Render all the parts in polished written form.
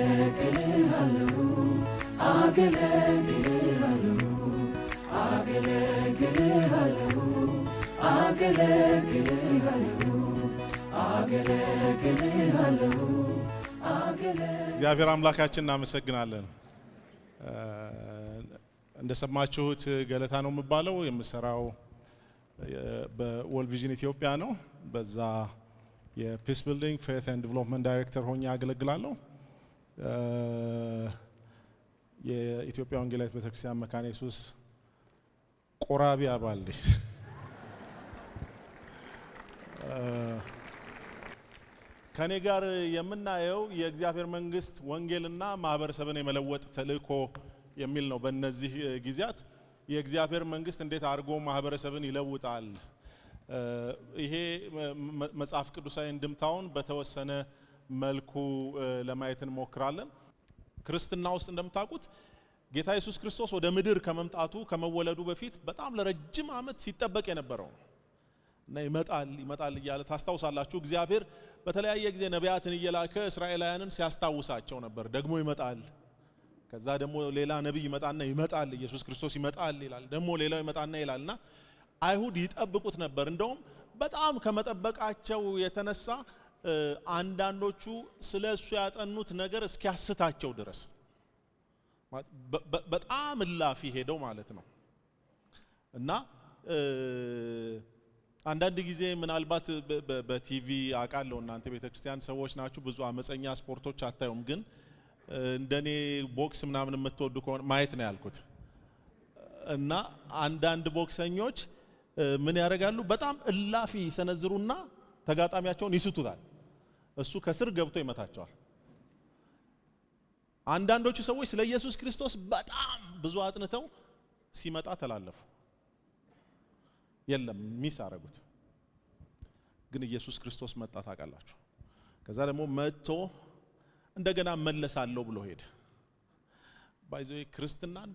አገለግልሃለሁ አገለግልሃለሁ አገለግልሃለሁ አገለግልሃለሁ አገለግልሃለሁ እግዚአብሔር አምላካችን እናመሰግናለን። እንደሰማችሁት ገለታ ነው የምባለው የምሰራው በወርልድ ቪዥን ኢትዮጵያ ነው። በዛ የፒስ ቢልዲንግ ፌት ኤንድ ዲቨሎፕመንት ዳይሬክተር ሆኜ አገለግላለሁ። የኢትዮጵያ ወንጌላዊት ቤተክርስቲያን መካነ ኢየሱስ ቆራቢ አባል ነኝ። ከኔ ጋር የምናየው የእግዚአብሔር መንግስት ወንጌልና ማህበረሰብን የመለወጥ ተልእኮ የሚል ነው። በእነዚህ ጊዜያት የእግዚአብሔር መንግስት እንዴት አድርጎ ማህበረሰብን ይለውጣል፣ ይሄ መጽሐፍ ቅዱሳዊ እንድምታውን በተወሰነ መልኩ ለማየት እንሞክራለን። ክርስትና ውስጥ እንደምታውቁት ጌታ ኢየሱስ ክርስቶስ ወደ ምድር ከመምጣቱ ከመወለዱ በፊት በጣም ለረጅም ዓመት ሲጠበቅ የነበረው እና ይመጣል እያለ ታስታውሳላችሁ። እግዚአብሔር በተለያየ ጊዜ ነቢያትን እየላከ እስራኤላውያንን ሲያስታውሳቸው ነበር። ደግሞ ይመጣል፣ ከዛ ደግሞ ሌላ ነብይ ይመጣና ይመጣል፣ ኢየሱስ ክርስቶስ ይመጣል ይላል፣ ደግሞ ሌላው ይመጣና ይላልና አይሁድ ይጠብቁት ነበር። እንደውም በጣም ከመጠበቃቸው የተነሳ አንዳንዶቹ ስለሱ ያጠኑት ነገር እስኪያስታቸው ድረስ በጣም እላፊ ሄደው ማለት ነው። እና አንዳንድ ጊዜ ምናልባት በቲቪ አቃለው እናንተ ቤተክርስቲያን ሰዎች ናችሁ፣ ብዙ አመፀኛ ስፖርቶች አታዩም፣ ግን እንደኔ ቦክስ ምናምን የምትወዱ ከሆነ ማየት ነው ያልኩት። እና አንዳንድ ቦክሰኞች ምን ያደርጋሉ? በጣም እላፊ ሰነዝሩና ተጋጣሚያቸውን ይስቱታል። እሱ ከስር ገብቶ ይመታቸዋል። አንዳንዶቹ ሰዎች ስለ ኢየሱስ ክርስቶስ በጣም ብዙ አጥንተው ሲመጣ ተላለፉ፣ የለም ሚስ አረጉት። ግን ኢየሱስ ክርስቶስ መጣ ታውቃላችሁ። ከዛ ደግሞ መጥቶ እንደገና መለሳለሁ ብሎ ሄደ። ባይዘው ክርስትናን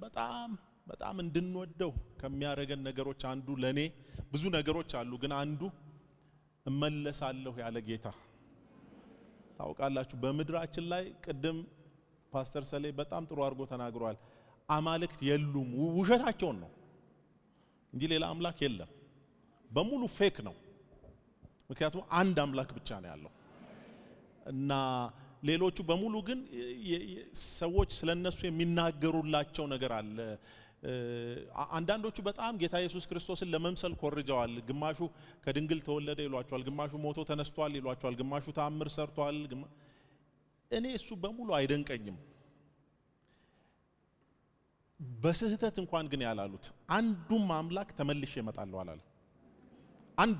በጣም እንድንወደው ከሚያረገን ነገሮች አንዱ ለኔ ብዙ ነገሮች አሉ፣ ግን አንዱ እመለሳለሁ ያለ ጌታ ታውቃላችሁ። በመድራችን ላይ ቅድም ፓስተር ሰሌ በጣም ጥሩ አድርጎ ተናግሯል። አማልክት የሉም፣ ውሸታቸውን ነው እንጂ ሌላ አምላክ የለም። በሙሉ ፌክ ነው። ምክንያቱም አንድ አምላክ ብቻ ነው ያለው እና ሌሎቹ በሙሉ ግን ሰዎች ስለነሱ የሚናገሩላቸው ነገር አለ። አንዳንዶቹ በጣም ጌታ ኢየሱስ ክርስቶስን ለመምሰል ኮርጀዋል። ግማሹ ከድንግል ተወለደ ይሏቸዋል፣ ግማሹ ሞቶ ተነስቷል ይሏቸዋል፣ ግማሹ ተአምር ሰርቷል። እኔ እሱ በሙሉ አይደንቀኝም። በስህተት እንኳን ግን ያላሉት አንዱም አምላክ ተመልሼ እመጣለሁ አላለም። አንዱ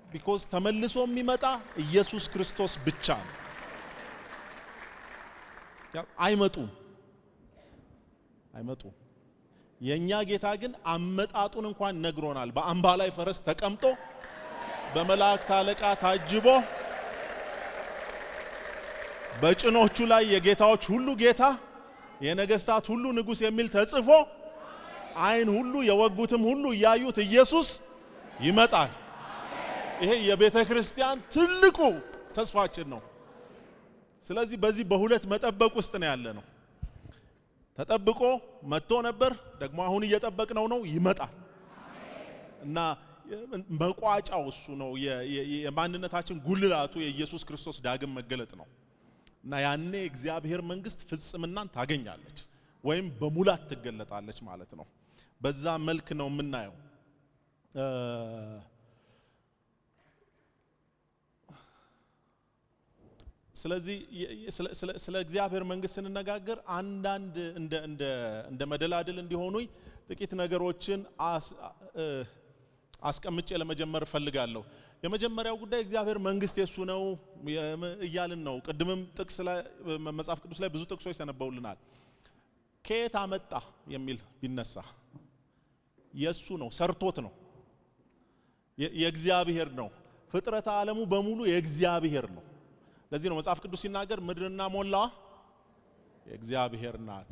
ቢኮዝ ተመልሶ የሚመጣ ኢየሱስ ክርስቶስ ብቻ ነው። አይመጡም። የኛ ጌታ ግን አመጣጡን እንኳን ነግሮናል። በአምባ ላይ ፈረስ ተቀምጦ በመላእክት አለቃ ታጅቦ በጭኖቹ ላይ የጌታዎች ሁሉ ጌታ የነገስታት ሁሉ ንጉስ የሚል ተጽፎ አይን ሁሉ የወጉትም ሁሉ ያዩት ኢየሱስ ይመጣል። ይሄ የቤተ ክርስቲያን ትልቁ ተስፋችን ነው። ስለዚህ በዚህ በሁለት መጠበቅ ውስጥ ነው ያለ ነው። ተጠብቆ መጥቶ ነበር፣ ደግሞ አሁን እየጠበቅነው ነው፣ ይመጣል እና መቋጫው እሱ ነው። የማንነታችን ጉልላቱ የኢየሱስ ክርስቶስ ዳግም መገለጥ ነው እና ያኔ እግዚአብሔር መንግስት ፍጽምናን ታገኛለች ወይም በሙላት ትገለጣለች ማለት ነው። በዛ መልክ ነው የምናየው። ስለዚህ ስለ እግዚአብሔር መንግስት ስንነጋገር አንዳንድ እንደ መደላድል እንዲሆኑኝ ጥቂት ነገሮችን አስቀምጬ ለመጀመር ፈልጋለሁ። የመጀመሪያው ጉዳይ እግዚአብሔር መንግስት የሱ ነው እያልን ነው። ቅድምም ጥቅስ ላይ መጽሐፍ ቅዱስ ላይ ብዙ ጥቅሶች ተነበውልናል። ከየት አመጣ የሚል ቢነሳ የሱ ነው፣ ሰርቶት ነው፣ የእግዚአብሔር ነው። ፍጥረተ ዓለሙ በሙሉ የእግዚአብሔር ነው። ለዚህ ነው መጽሐፍ ቅዱስ ሲናገር ምድርና ሞላዋ የእግዚአብሔር ናት።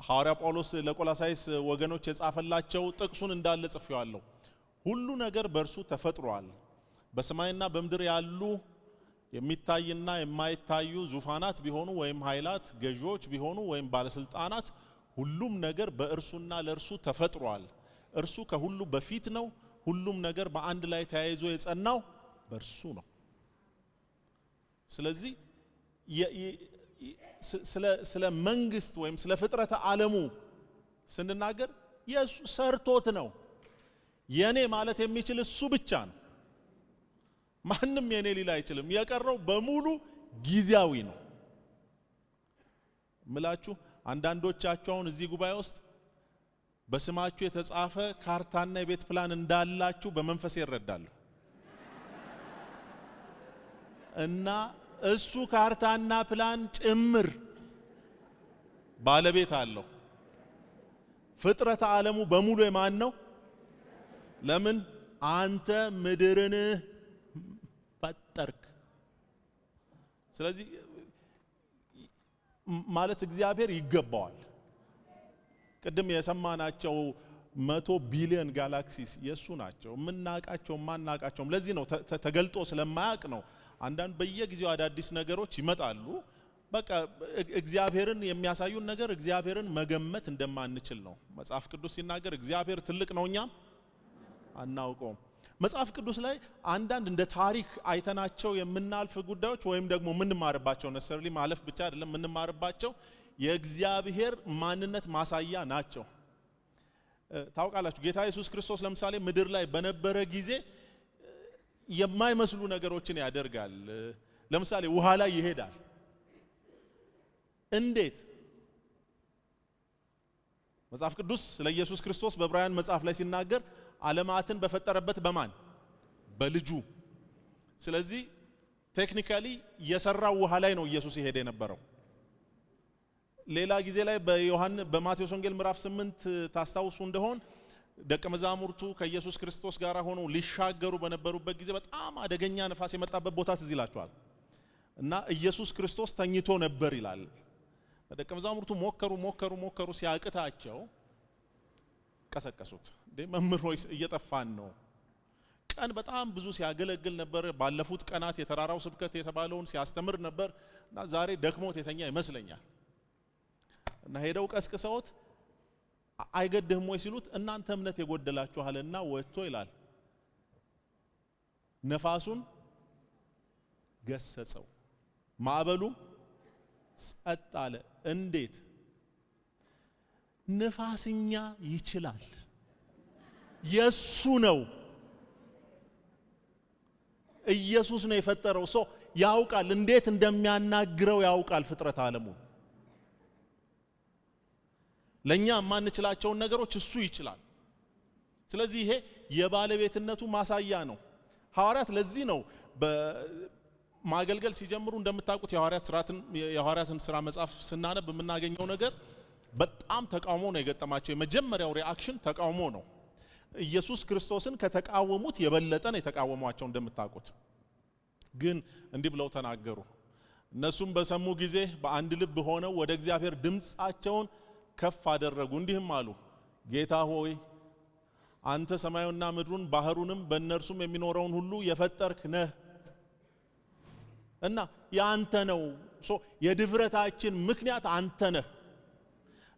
ሐዋርያ ጳውሎስ ለቆላሳይስ ወገኖች የጻፈላቸው ጥቅሱን እንዳለ ጽፌዋለሁ። ሁሉ ነገር በእርሱ ተፈጥሯል፣ በሰማይና በምድር ያሉ የሚታይና የማይታዩ ዙፋናት ቢሆኑ ወይም ኃይላት፣ ገዢዎች ቢሆኑ ወይም ባለስልጣናት ሁሉም ነገር በእርሱና ለእርሱ ተፈጥሯል። እርሱ ከሁሉ በፊት ነው። ሁሉም ነገር በአንድ ላይ ተያይዞ የጸናው በእርሱ ነው። ስለዚህ ስለ መንግስት ወይም ስለ ፍጥረተ ዓለሙ ስንናገር ኢየሱስ ሰርቶት ነው። የኔ ማለት የሚችል እሱ ብቻ ነው። ማንም የኔ ሊል አይችልም። የቀረው በሙሉ ጊዜያዊ ነው። ምላችሁ አንዳንዶቻችሁ አሁን እዚህ ጉባኤ ውስጥ በስማችሁ የተጻፈ ካርታና የቤት ፕላን እንዳላችሁ በመንፈስ ይረዳሉ። እና እሱ ካርታና ፕላን ጭምር ባለቤት አለው። ፍጥረተ ዓለሙ በሙሉ የማን ነው? ለምን አንተ ምድርን ፈጠርክ። ስለዚህ ማለት እግዚአብሔር ይገባዋል። ቅድም የሰማናቸው 100 ቢሊዮን ጋላክሲስ የሱ ናቸው። የምናቃቸው ማናቃቸውም ለዚህ ነው ተገልጦ ስለማያቅ ነው። አንዳንድ በየጊዜው አዳዲስ ነገሮች ይመጣሉ። በቃ እግዚአብሔርን የሚያሳዩን ነገር እግዚአብሔርን መገመት እንደማንችል ነው። መጽሐፍ ቅዱስ ሲናገር እግዚአብሔር ትልቅ ነው እኛም አናውቀውም። መጽሐፍ ቅዱስ ላይ አንዳንድ እንደ ታሪክ አይተናቸው የምናልፍ ጉዳዮች ወይም ደግሞ የምንማርባቸው ነሰርሊ ማለፍ ብቻ አይደለም የምንማርባቸው የእግዚአብሔር ማንነት ማሳያ ናቸው። ታውቃላችሁ ጌታ ኢየሱስ ክርስቶስ ለምሳሌ ምድር ላይ በነበረ ጊዜ የማይመስሉ ነገሮችን ያደርጋል። ለምሳሌ ውሃ ላይ ይሄዳል። እንዴት? መጽሐፍ ቅዱስ ስለ ኢየሱስ ክርስቶስ በዕብራውያን መጽሐፍ ላይ ሲናገር ዓለማትን በፈጠረበት በማን? በልጁ። ስለዚህ ቴክኒካሊ የሰራው ውሃ ላይ ነው ኢየሱስ ይሄድ የነበረው። ሌላ ጊዜ ላይ በማቴዎስ ወንጌል ምዕራፍ 8 ታስታውሱ እንደሆን ደቀ መዛሙርቱ ከኢየሱስ ክርስቶስ ጋር ሆነው ሊሻገሩ በነበሩበት ጊዜ በጣም አደገኛ ነፋስ የመጣበት ቦታ ትዝ ይላችኋል። እና ኢየሱስ ክርስቶስ ተኝቶ ነበር ይላል። ደቀ መዛሙርቱ ሞከሩ ሲያቅታቸው ቀሰቀሱት። መምህር ሆይ እየጠፋን ነው። ቀን በጣም ብዙ ሲያገለግል ነበር። ባለፉት ቀናት የተራራው ስብከት የተባለውን ሲያስተምር ነበር እና ዛሬ ደክሞት የተኛ ይመስለኛል። እና ሄደው ቀስቅሰውት አይገድህም ወይ ሲሉት እናንተ እምነት የጎደላችኋልና ወጥቶ ይላል ነፋሱን ገሰጸው፣ ማዕበሉም ጸጥ አለ። እንዴት? ነፋስኛ ይችላል፣ የሱ ነው። ኢየሱስ ነው የፈጠረው። ሰው ያውቃል፣ እንዴት እንደሚያናግረው ያውቃል ፍጥረት ዓለሙ። ለኛ የማንችላቸውን ነገሮች እሱ ይችላል። ስለዚህ ይሄ የባለቤትነቱ ማሳያ ነው። ሐዋርያት ለዚህ ነው በማገልገል ሲጀምሩ እንደምታውቁት የሐዋርያትን ሥራ መጽሐፍ ስናነብ የምናገኘው ነገር በጣም ተቃውሞ ነው የገጠማቸው። የመጀመሪያው ሪአክሽን ተቃውሞ ነው። ኢየሱስ ክርስቶስን ከተቃወሙት የበለጠ ነው የተቃወሟቸው እንደምታውቁት። ግን እንዲህ ብለው ተናገሩ። እነሱም በሰሙ ጊዜ በአንድ ልብ ሆነው ወደ እግዚአብሔር ድምፃቸውን ከፍ አደረጉ፣ እንዲህም አሉ፣ ጌታ ሆይ አንተ ሰማዩና ምድሩን ባህሩንም በእነርሱም የሚኖረውን ሁሉ የፈጠርክ ነህ እና ያንተ ነው። የድፍረታችን ምክንያት አንተ ነህ።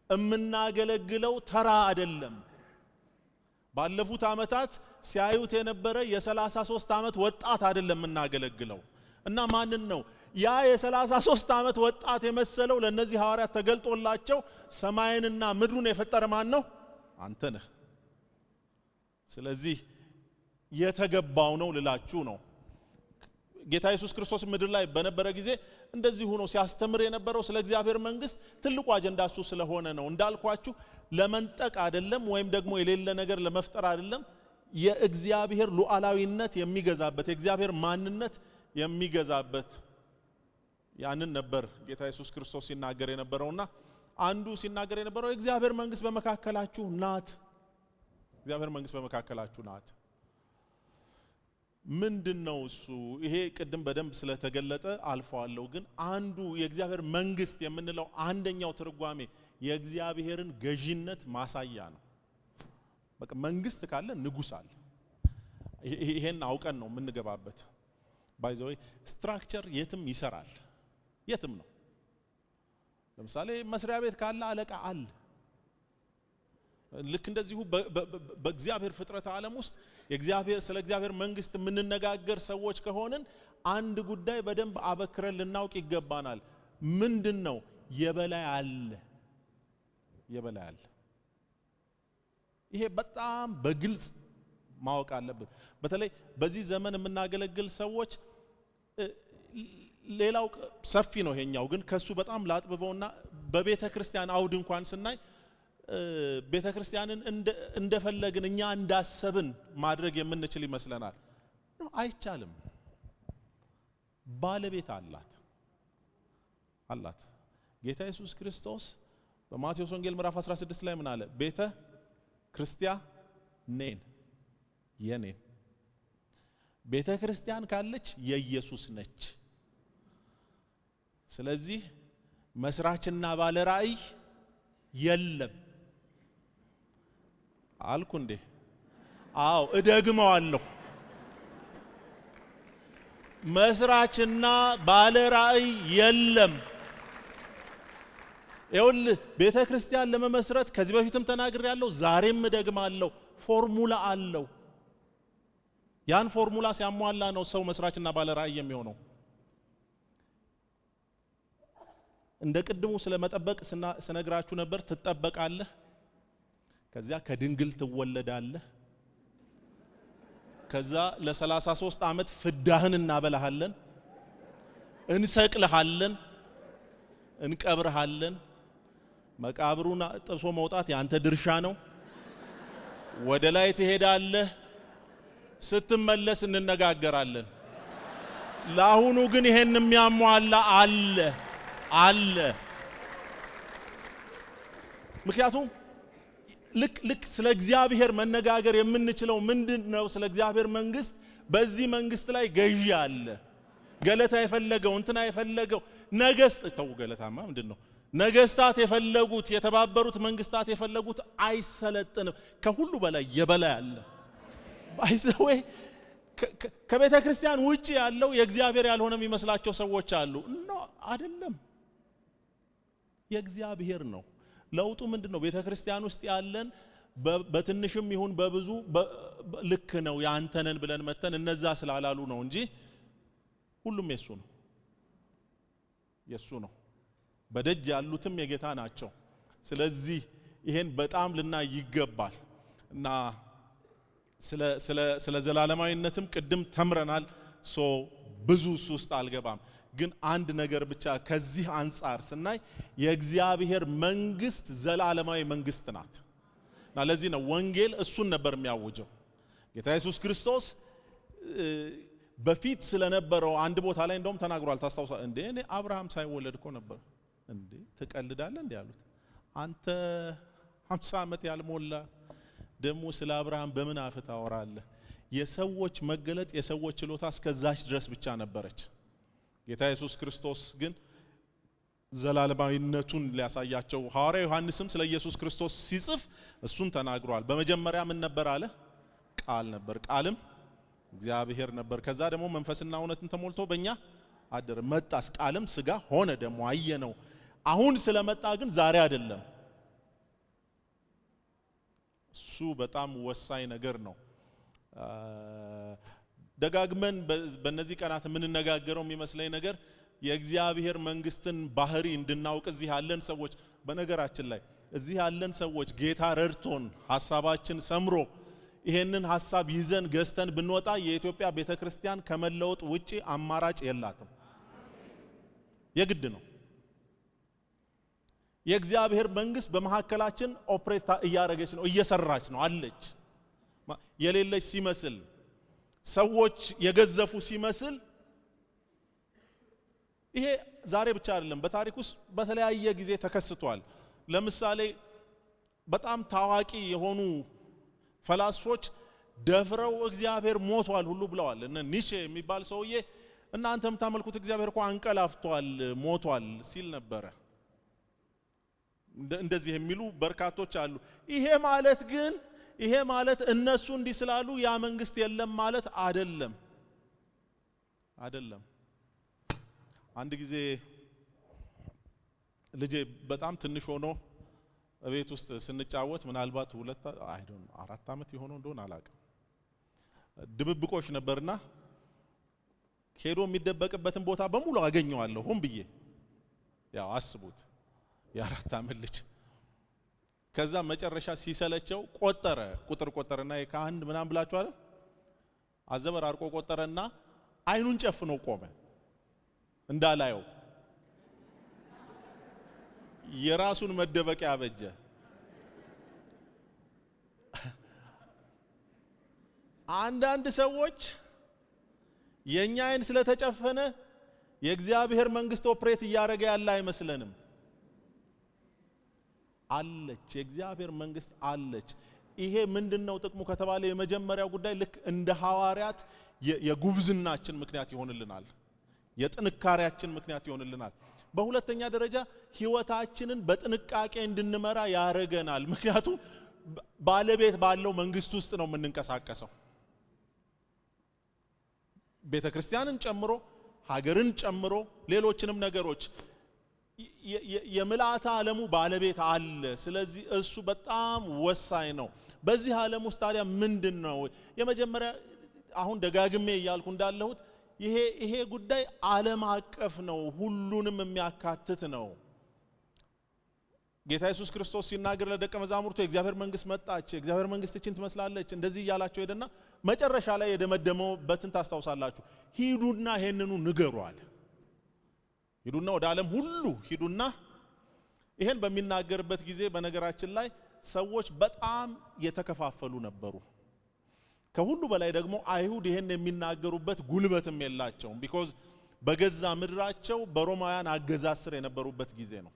እምናገለግለው ተራ አይደለም። ባለፉት ዓመታት ሲያዩት የነበረ የ33 ዓመት ወጣት አይደለም እናገለግለው። እና ማንን ነው ያ የ33 ዓመት ወጣት የመሰለው? ለነዚህ ሐዋርያት ተገልጦላቸው ሰማይንና ምድሩን የፈጠረ ማን ነው? አንተ ነህ። ስለዚህ የተገባው ነው ልላችሁ ነው። ጌታ ኢየሱስ ክርስቶስ ምድር ላይ በነበረ ጊዜ እንደዚህ ሆኖ ሲያስተምር የነበረው ስለ እግዚአብሔር መንግስት ትልቁ አጀንዳ እሱ ስለሆነ ነው። እንዳልኳችሁ ለመንጠቅ አይደለም፣ ወይም ደግሞ የሌለ ነገር ለመፍጠር አይደለም። የእግዚአብሔር ሉዓላዊነት የሚገዛበት የእግዚአብሔር ማንነት የሚገዛበት ያንን ነበር ጌታ ኢየሱስ ክርስቶስ ሲናገር የነበረውና አንዱ ሲናገር የነበረው የእግዚአብሔር መንግስት በመካከላችሁ ናት። እግዚአብሔር መንግስት በመካከላችሁ ናት። ምንድነው እሱ? ይሄ ቅድም በደንብ ስለተገለጠ አልፈዋለሁ። ግን አንዱ የእግዚአብሔር መንግስት የምንለው አንደኛው ትርጓሜ የእግዚአብሔርን ገዢነት ማሳያ ነው። በቃ መንግስት ካለ ንጉስ አለ። ይሄን አውቀን ነው የምንገባበት። ባይ ዘ ወይ ስትራክቸር የትም ይሰራል፣ የትም ነው። ለምሳሌ መስሪያ ቤት ካለ አለቃ አለ። ልክ እንደዚሁ በእግዚአብሔር ፍጥረት ዓለም ውስጥ ስለ እግዚአብሔር መንግስት የምንነጋገር ሰዎች ከሆንን አንድ ጉዳይ በደንብ አበክረን ልናውቅ ይገባናል። ምንድነው? የበላይ አለ። ይሄ በጣም በግልጽ ማወቅ አለብን። በተለይ በዚህ ዘመን የምናገለግል ሰዎች ሌላው ሰፊ ነው ይሄኛው፣ ግን ከሱ በጣም ላጥብበውና በቤተ ክርስቲያን አውድ እንኳን ስናይ ቤተ ክርስቲያንን እንደፈለግን እኛ እንዳሰብን ማድረግ የምንችል ይመስለናል። አይቻልም። ባለቤት አላት። ጌታ ኢየሱስ ክርስቶስ በማቴዎስ ወንጌል ምዕራፍ 16 ላይ ምን አለ? ቤተ ክርስቲያን የኔን ቤተ ክርስቲያን ካለች የኢየሱስ ነች። ስለዚህ መስራችና ባለ ራእይ የለም አልኩ እንዴ? አዎ እደግመዋለሁ። መስራችና ባለ ራእይ የለም። ይኸውልህ ቤተ ክርስቲያን ለመመስረት ከዚህ በፊትም ተናግሬያለሁ፣ ዛሬም እደግማለሁ፣ ፎርሙላ አለው። ያን ፎርሙላ ሲያሟላ ነው ሰው መስራችና ባለ ራእይ የሚሆነው። እንደ ቅድሙ ስለመጠበቅ ስነግራችሁ ነበር። ትጠበቃለህ፣ ከዚያ ከድንግል ትወለዳለህ፣ ከዛ ለ33 ዓመት ፍዳህን እናበላሃለን፣ እንሰቅልሃለን፣ እንቀብርሃለን። መቃብሩን ጥሶ መውጣት ያንተ ድርሻ ነው። ወደ ላይ ትሄዳለህ፣ ስትመለስ እንነጋገራለን። ለአሁኑ ግን ይሄን የሚያሟላ አለ። ምክንያቱም ልክ ስለ እግዚአብሔር መነጋገር የምንችለው ምንድነው? ስለ እግዚአብሔር መንግስት። በዚህ መንግስት ላይ ገዢ አለ። ገለታ የፈለገው እንትና የፈለገው ገለታማ ምንድነው? ነገስታት የፈለጉት፣ የተባበሩት መንግስታት የፈለጉት አይሰለጥንም። ከሁሉ በላይ የበላይ አለ። ባይዘዌ ከቤተ ክርስቲያን ውጪ ያለው የእግዚአብሔር ያልሆነ የሚመስላቸው ሰዎች አሉ። አይደለም፣ የእግዚአብሔር ነው። ለውጡ ምንድነው? ቤተ ክርስቲያን ውስጥ ያለን በትንሽም ይሁን በብዙ ልክ ነው ያንተነን ብለን መተን እነዛ ስላላሉ ነው እንጂ ሁሉም የሱ ነው። በደጅ ያሉትም የጌታ ናቸው። ስለዚህ ይሄን በጣም ልናይ ይገባል እና ስለ ዘላለማዊነትም ቅድም ተምረናል። ብዙ ውስጥ አልገባም። ግን አንድ ነገር ብቻ ከዚህ አንፃር ስናይ የእግዚአብሔር መንግስት ዘላለማዊ መንግስት ናት እና ለዚህ ነው ወንጌል እሱን ነበር የሚያውጀው። ጌታ ኢየሱስ ክርስቶስ በፊት ስለነበረው አንድ ቦታ ላይ እንደውም ተናግሯል። ታስታውሳለህ እንዴ? እኔ አብርሃም ሳይወለድ እኮ ነበር እንዴ? ትቀልዳለህ እንዴ አሉት። አንተ 50 ዓመት ያልሞላ ደግሞ ስለ አብርሃም በምን አፍ ታወራለህ? የሰዎች መገለጥ የሰዎች ችሎታ እስከዛች ድረስ ብቻ ነበረች። ጌታ ኢየሱስ ክርስቶስ ግን ዘላለማዊነቱን ሊያሳያቸው ሐዋርያው ዮሐንስም ስለ ኢየሱስ ክርስቶስ ሲጽፍ እሱን ተናግሯል። በመጀመሪያ ምን ነበር አለ? ቃል ነበር፣ ቃልም እግዚአብሔር ነበር። ከዛ ደግሞ መንፈስና እውነትን ተሞልቶ በእኛ አደረ። መጣስ፣ ቃልም ስጋ ሆነ፣ ደግሞ አየነው። አሁን ስለመጣ ግን ዛሬ አይደለም። እሱ በጣም ወሳኝ ነገር ነው። ደጋግመን በእነዚህ ቀናት የምንነጋገረው የሚመስለኝ ነገር የእግዚአብሔር መንግስትን ባህሪ እንድናውቅ እዚህ ያለን ሰዎች፣ በነገራችን ላይ እዚህ ያለን ሰዎች ጌታ ረድቶን ሐሳባችን ሰምሮ ይሄንን ሐሳብ ይዘን ገዝተን ብንወጣ የኢትዮጵያ ቤተክርስቲያን ከመለወጥ ውጪ አማራጭ የላትም። የግድ ነው። የእግዚአብሔር መንግስት በመሐከላችን ኦፕሬት እያደረገች ነው፣ እየሰራች ነው አለች። የሌለች ሲመስል ሰዎች የገዘፉ ሲመስል ይሄ ዛሬ ብቻ አይደለም፣ በታሪክ ውስጥ በተለያየ ጊዜ ተከስቷል። ለምሳሌ በጣም ታዋቂ የሆኑ ፈላስፎች ደፍረው እግዚአብሔር ሞቷል ሁሉ ብለዋል። እነ ኒሼ የሚባል ሰውዬ እናንተ የምታመልኩት እግዚአብሔር እኮ አንቀላፍቷል ሞቷል ሲል ነበረ። እንደዚህ የሚሉ በርካቶች አሉ። ይሄ ማለት ግን ይሄ ማለት እነሱ እንዲህ ስላሉ ያ መንግስት የለም ማለት አይደለም። አንድ ጊዜ ልጄ በጣም ትንሽ ሆኖ ቤት ውስጥ ስንጫወት ምናልባት 4 ዓመት የሆነው እንደሆነ አላውቅም፣ ድብብቆሽ ነበርና ሄዶ የሚደበቅበትን ቦታ በሙሉ አገኘዋለሁ ሆን ብዬ። ያው አስቡት የ4 ዓመት ልጅ። ከዛ መጨረሻ ሲሰለቸው ቁጥር ቆጠረና ከአንድ ምናምን ብላችሁ አለ አዘበር አርቆ ቆጠረና አይኑን ጨፍኖ ቆመ እንዳላየው። የራሱን መደበቂያ አበጀ። አንዳንድ ሰዎች የኛ አይን ስለተጨፈነ የእግዚአብሔር መንግስት ኦፕሬት እያደረገ ያለ አይመስለንም። አለች፣ የእግዚአብሔር መንግስት አለች። ይሄ ምንድነው ጥቅሙ ከተባለ የመጀመሪያው ጉዳይ ልክ እንደ ሐዋርያት የጉብዝናችን ምክንያት ይሆንልናል፣ የጥንካሬያችን ምክንያት ይሆንልናል። በሁለተኛ ደረጃ ህይወታችንን በጥንቃቄ እንድንመራ ያረጋናል። ምክንያቱም ባለቤት ባለው መንግስት ውስጥ ነው የምንንቀሳቀሰው። ቤተክርስቲያንን ጨምሮ ሀገርን ጨምሮ ሌሎችንም ነገሮች የምልአተ ዓለሙ ባለቤት አለ። ስለዚህ እሱ በጣም ወሳኝ ነው። በዚህ ዓለም ውስጥ ታዲያ ምንድነው የመጀመሪያ አሁን ደጋግሜ እያልኩ እንዳለሁት ይሄ ጉዳይ ዓለም አቀፍ ነው፣ ሁሉንም የሚያካትት ነው። ጌታ ኢየሱስ ክርስቶስ ሲናገር ለደቀ መዛሙርቱ የእግዚአብሔር መንግስት መጣች፣ የእግዚአብሔር መንግስት እቺን ትመስላለች እንደዚህ እያላቸው ሄደና መጨረሻ ላይ የደመደመውበትን ታስታውሳላችሁ። ሂዱና ይሄንኑ ንገሩ አለ። ሂዱና ወደ ዓለም ሁሉ ሂዱና። ይሄን በሚናገርበት ጊዜ በነገራችን ላይ ሰዎች በጣም የተከፋፈሉ ነበሩ። ከሁሉ በላይ ደግሞ አይሁድ ይሄን የሚናገሩበት ጉልበትም የላቸውም። ቢኮዝ በገዛ ምድራቸው በሮማውያን አገዛዝ ስር የነበሩበት ጊዜ ነው።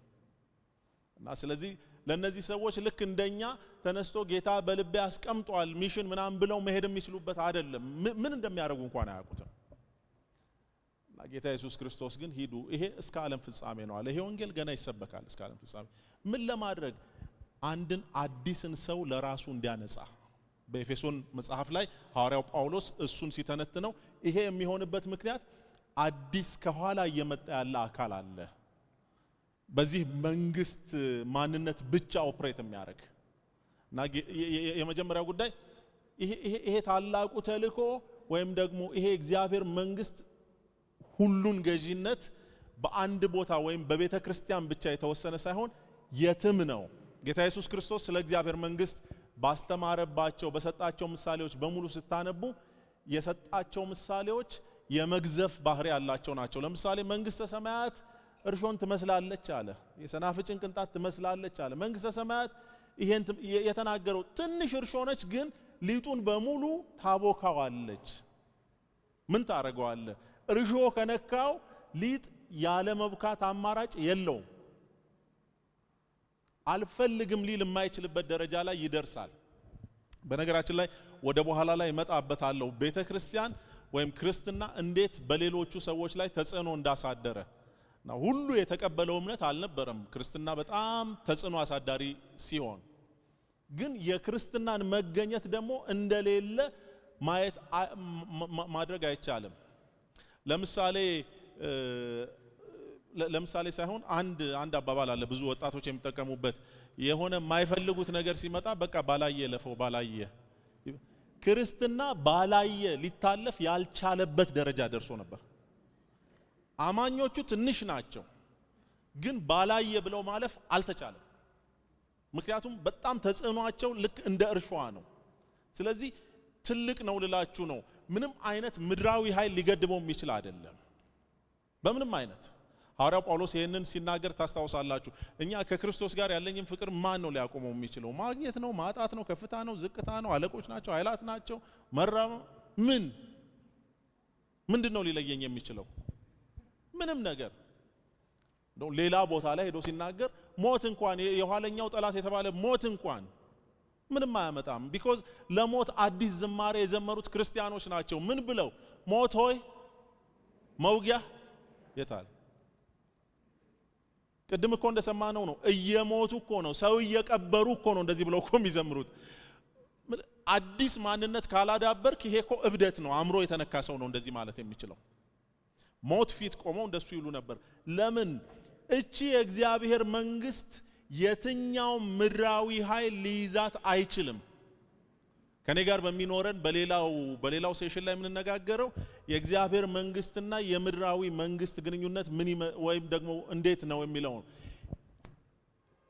እና ስለዚህ ለነዚህ ሰዎች ልክ እንደኛ ተነስቶ ጌታ በልቤ አስቀምጧል ሚሽን ምናምን ብለው መሄድ የሚችሉበት አይደለም። ምን እንደሚያደርጉ እንኳን አያውቁትም። እና ጌታ ኢየሱስ ክርስቶስ ግን ሂዱ፣ ይሄ እስከ ዓለም ፍጻሜ ነው አለ። ይሄ ወንጌል ገና ይሰበካል እስከ ዓለም ፍጻሜ። ምን ለማድረግ? አንድን አዲስን ሰው ለራሱ እንዲያነጻ። በኤፌሶን መጽሐፍ ላይ ሐዋርያው ጳውሎስ እሱን ሲተነትነው ይሄ የሚሆንበት ምክንያት አዲስ ከኋላ እየመጣ ያለ አካል አለ፣ በዚህ መንግስት ማንነት ብቻ ኦፕሬት የሚያደርግ እና የመጀመሪያው ጉዳይ ይሄ ታላቁ ተልእኮ ወይም ደግሞ ይሄ እግዚአብሔር መንግስት ሁሉን ገዢነት በአንድ ቦታ ወይም በቤተ ክርስቲያን ብቻ የተወሰነ ሳይሆን የትም ነው። ጌታ ኢየሱስ ክርስቶስ ስለ እግዚአብሔር መንግስት ባስተማረባቸው በሰጣቸው ምሳሌዎች በሙሉ ስታነቡ የሰጣቸው ምሳሌዎች የመግዘፍ ባህሪ ያላቸው ናቸው። ለምሳሌ መንግስተ ሰማያት እርሾን ትመስላለች አለ፣ የሰናፍጭን ቅንጣት ትመስላለች አለ። መንግስተ ሰማያት ይሄን የተናገረው ትንሽ እርሾ ነች፣ ግን ሊጡን በሙሉ ታቦካዋለች። ምን ታረጋዋለ? እርሾ ከነካው ሊጥ ያለ መብካት አማራጭ የለውም። አልፈልግም ሊል የማይችልበት ደረጃ ላይ ይደርሳል። በነገራችን ላይ ወደ በኋላ ላይ መጣበታለሁ ቤተክርስቲያን ወይም ክርስትና እንዴት በሌሎቹ ሰዎች ላይ ተጽዕኖ እንዳሳደረ እና ሁሉ የተቀበለው እምነት አልነበረም። ክርስትና በጣም ተጽዕኖ አሳዳሪ ሲሆን ግን የክርስትናን መገኘት ደግሞ እንደሌለ ማየት ማድረግ አይቻልም። ለምሳሌ ሳይሆን አንድ አባባል አለ ብዙ ወጣቶች የሚጠቀሙበት፣ የሆነ የማይፈልጉት ነገር ሲመጣ በቃ ባላየ ለፈው ባላየ። ክርስትና ባላየ ሊታለፍ ያልቻለበት ደረጃ ደርሶ ነበር። አማኞቹ ትንሽ ናቸው፣ ግን ባላየ ብለው ማለፍ አልተቻለም። ምክንያቱም በጣም ተጽዕኗቸው ልክ እንደ እርሻዋ ነው። ስለዚህ ትልቅ ነው ልላችሁ ነው። ምንም አይነት ምድራዊ ኃይል ሊገድበው የሚችል አይደለም በምንም አይነት። ሐዋርያው ጳውሎስ ይሄንን ሲናገር ታስታውሳላችሁ። እኛ ከክርስቶስ ጋር ያለኝን ፍቅር ማን ነው ሊያቆመው የሚችለው? ማግኘት ነው? ማጣት ነው? ከፍታ ነው? ዝቅታ ነው? አለቆች ናቸው? ኃይላት ናቸው? መራም ምንድነው ሊለየኝ የሚችለው? ምንም ነገር። ሌላ ቦታ ላይ ሄዶ ሲናገር ሞት እንኳን የኋለኛው ጠላት የተባለ ሞት እንኳን ምንም አያመጣም። ቢኮዝ ለሞት አዲስ ዝማሬ የዘመሩት ክርስቲያኖች ናቸው። ምን ብለው? ሞት ሆይ መውጊያ የታል? ቅድም እኮ እንደሰማነው ነው። እየሞቱ እኮ ነው፣ ሰው እየቀበሩ እኮ ነው እንደዚህ ብለው እኮ የሚዘምሩት። አዲስ ማንነት ካላዳበርክ ይሄ እኮ እብደት ነው፣ አእምሮ የተነካ ሰው ነው እንደዚህ ማለት የሚችለው። ሞት ፊት ቆመው እንደሱ ይሉ ነበር። ለምን? እቺ የእግዚአብሔር መንግስት የትኛው ምድራዊ ኃይል ሊይዛት አይችልም። ከኔ ጋር በሚኖረን በሌላው ሴሽን ላይ የምንነጋገረው የእግዚአብሔር መንግስትና የምድራዊ መንግስት ግንኙነት ወይም ደግሞ እንዴት ነው የሚለው።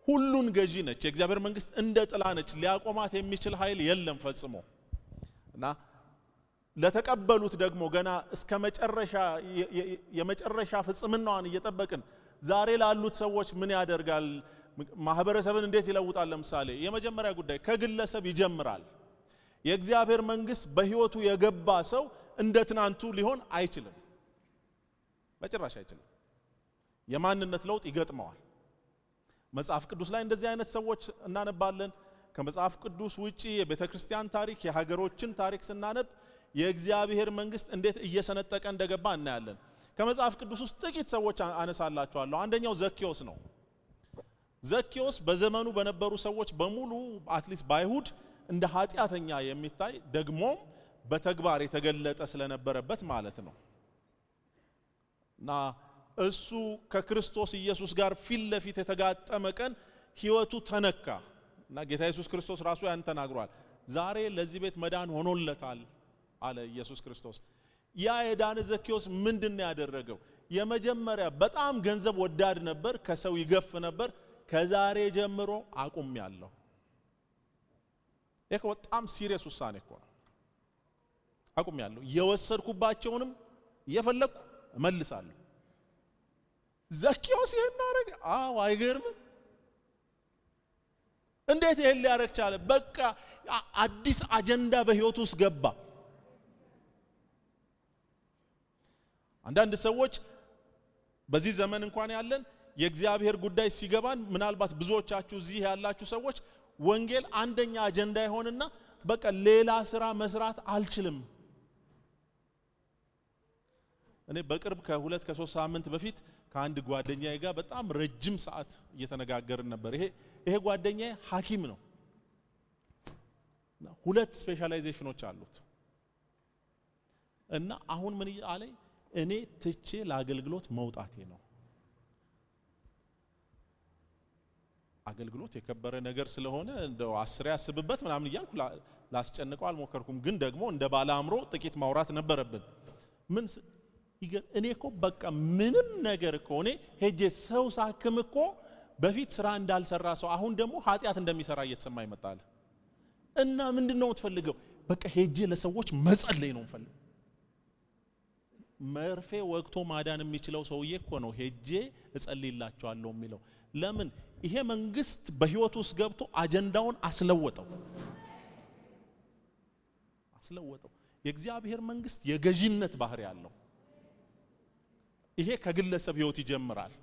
ሁሉን ገዢ ነች የእግዚአብሔር መንግስት፣ እንደ ጥላ ነች። ሊያቆማት የሚችል ኃይል የለም ፈጽሞ። እና ለተቀበሉት ደግሞ ገና እስከ የመጨረሻ ፍጽምናዋን እየጠበቅን ዛሬ ላሉት ሰዎች ምን ያደርጋል? ማህበረሰብን እንዴት ይለውጣል? ለምሳሌ የመጀመሪያ ጉዳይ ከግለሰብ ይጀምራል። የእግዚአብሔር መንግስት በህይወቱ የገባ ሰው እንደ ትናንቱ ሊሆን አይችልም፣ በጭራሽ አይችልም። የማንነት ለውጥ ይገጥመዋል። መጽሐፍ ቅዱስ ላይ እንደዚህ አይነት ሰዎች እናነባለን። ከመጽሐፍ ቅዱስ ውጪ የቤተክርስቲያን ታሪክ፣ የሀገሮችን ታሪክ ስናነብ የእግዚአብሔር መንግስት እንዴት እየሰነጠቀ እንደገባ እናያለን። ከመጽሐፍ ቅዱስ ውስጥ ጥቂት ሰዎች አነሳላችኋለሁ። አንደኛው ዘኬዎስ ነው። ዘኬዎስ በዘመኑ በነበሩ ሰዎች በሙሉ አትሊስት ባይሁድ እንደ ኃጢአተኛ የሚታይ ደግሞ በተግባር የተገለጠ ስለነበረበት ማለት ነው። እና እሱ ከክርስቶስ ኢየሱስ ጋር ፊት ለፊት የተጋጠመ ቀን ህይወቱ ተነካ። እና ጌታ ኢየሱስ ክርስቶስ ራሱ ያን ተናግሯል። ዛሬ ለዚህ ቤት መዳን ሆኖለታል አለ ኢየሱስ ክርስቶስ። ያ የዳነ ዘኬዎስ ምንድነው ያደረገው? የመጀመሪያ በጣም ገንዘብ ወዳድ ነበር፣ ከሰው ይገፍ ነበር። ከዛሬ ጀምሮ አቁሜያለሁ። ይሄ በጣም ሲሪየስ ውሳኔ እኮ ነው። አቁሜያለሁ፣ የወሰድኩባቸውንም እየፈለኩ እመልሳለሁ። ዘኬዎስ ይሄን አረገ። አዎ አይገርምም? እንዴት ይሄን ሊያረግ ቻለ? በቃ አዲስ አጀንዳ በህይወቱ ውስጥ ገባ። አንዳንድ ሰዎች በዚህ ዘመን እንኳን ያለን የእግዚአብሔር ጉዳይ ሲገባን ምናልባት ብዙዎቻችሁ እዚህ ያላችሁ ሰዎች ወንጌል አንደኛ አጀንዳ ይሆንና በቃ ሌላ ስራ መስራት አልችልም። እኔ በቅርብ ከ2-3 ሳምንት በፊት ከአንድ ጓደኛዬ ጋር በጣም ረጅም ሰዓት እየተነጋገርን ነበር። ይሄ ጓደኛዬ ሐኪም ነው እና 2 ስፔሻላይዜሽኖች አሉት። እና አሁን ምን አለኝ? እኔ ትቼ ለአገልግሎት መውጣቴ ነው። አገልግሎት የከበረ ነገር ስለሆነ እንደው 10 ያስብበት ምናምን እያልኩ ላስጨንቀው አልሞከርኩም። ግን ደግሞ እንደ ባለ አእምሮ ጥቂት ማውራት ነበረብን። ምን እኔ እኮ በቃ ምንም ነገር እኮ እኔ ሄጄ ሰው ሳክም እኮ በፊት ስራ እንዳልሰራ ሰው አሁን ደግሞ ኃጢአት እንደሚሰራ እየተሰማኝ መጣለ። እና ምንድነው የምትፈልገው? በቃ ሄጄ ለሰዎች መጸለይ ነው የምፈልገው። መርፌ ወቅቶ ማዳን የሚችለው ሰውዬ እኮ ነው ሄጄ እጸልይላቸዋለሁ የሚለው። ለምን? ይሄ መንግስት በህይወቱ ውስጥ ገብቶ አጀንዳውን አስለወጠው። የእግዚአብሔር መንግስት የገዢነት ባህሪ ያለው። ይሄ ከግለሰብ ህይወት ይጀምራል።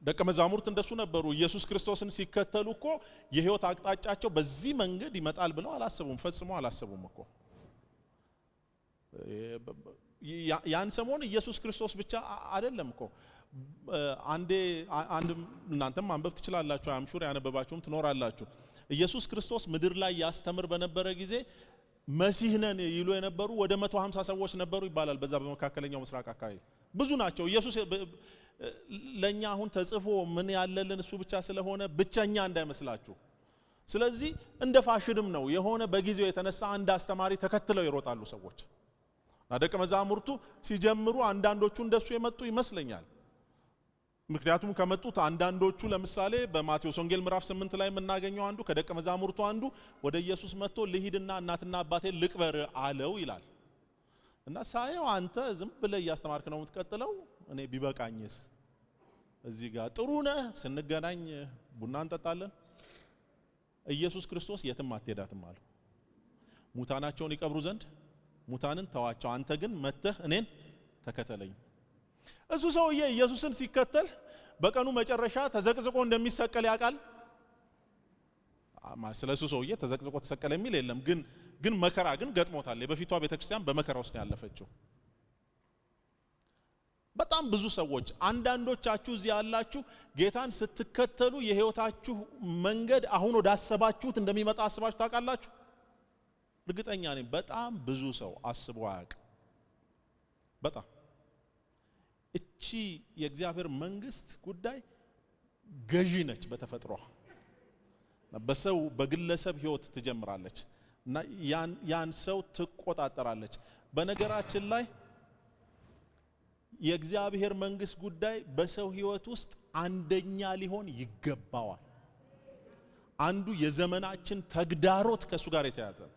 ደቀ መዛሙርት እንደሱ ነበሩ። ኢየሱስ ክርስቶስን ሲከተሉ እኮ የህይወት አቅጣጫቸው በዚህ መንገድ ይመጣል ብለው አላሰቡም፣ ፈጽሞ አላሰቡም እኮ። ያን ሰሞን ኢየሱስ ክርስቶስ ብቻ አይደለም እኮ አንድ እናንተም ማንበብ ትችላላችሁ፣ አምሹር ያነበባችሁም ትኖራላችሁ። ኢየሱስ ክርስቶስ ምድር ላይ ያስተምር በነበረ ጊዜ መሲህ ነን ይሉ የነበሩ ወደ 150 ሰዎች ነበሩ ይባላል። በዛ በመካከለኛው ምስራቅ አካባቢ ብዙ ናቸው። ኢየሱስ ለኛ አሁን ተጽፎ ምን ያለልን እሱ ብቻ ስለሆነ ብቸኛ እንዳይመስላችሁ። ስለዚህ እንደ ፋሽንም ነው የሆነ በጊዜው የተነሳ አንድ አስተማሪ ተከትለው ይሮጣሉ ሰዎች። ደቀ መዛሙርቱ ሲጀምሩ አንዳንዶቹ እንደሱ የመጡ ይመስለኛል። ምክንያቱም ከመጡት አንዳንዶቹ ለምሳሌ በማቴዎስ ወንጌል ምዕራፍ 8 ላይ የምናገኘው አንዱ ከደቀ መዛሙርቱ አንዱ ወደ ኢየሱስ መጥቶ ልሂድና እናትና አባቴን ልቅበር አለው ይላል። እና ሳየው አንተ ዝም ብለህ እያስተማርክ ነው የምትቀጥለው፣ እኔ ቢበቃኝስ? እዚህ ጋር ጥሩ ነህ፣ ስንገናኝ ቡና እንጠጣለን። ኢየሱስ ክርስቶስ የትም አትሄዳትም አለው። ሙታናቸውን ይቀብሩ ዘንድ ሙታንን ተዋቸው፣ አንተ ግን መተህ እኔን ተከተለኝ። እሱ ሰውዬ ኢየሱስን ሲከተል በቀኑ መጨረሻ ተዘቅዝቆ እንደሚሰቀል ያውቃል። ስለሱ ሰውዬ ተዘቅዝቆ ተሰቀለ የሚል የለም። ግን መከራ ግን ገጥሞታል። በፊቷ ቤተክርስቲያን በመከራ ውስጥ ያለፈችው በጣም ብዙ ሰዎች አንዳንዶቻችሁ እዚህ ያላችሁ ጌታን ስትከተሉ የህይወታችሁ መንገድ አሁን ወዳሰባችሁት እንደሚመጣ አስባችሁ ታውቃላችሁ? እርግጠኛ ነኝ በጣም ብዙ ሰው አስቦ አያውቅም። በጣም እቺ የእግዚአብሔር መንግስት ጉዳይ ገዢ ነች በተፈጥሯ። በሰው በግለሰብ ህይወት ትጀምራለች እና ያን ሰው ትቆጣጠራለች። በነገራችን ላይ የእግዚአብሔር መንግስት ጉዳይ በሰው ህይወት ውስጥ አንደኛ ሊሆን ይገባዋል። አንዱ የዘመናችን ተግዳሮት ከሱ ጋር የተያዘ ነው።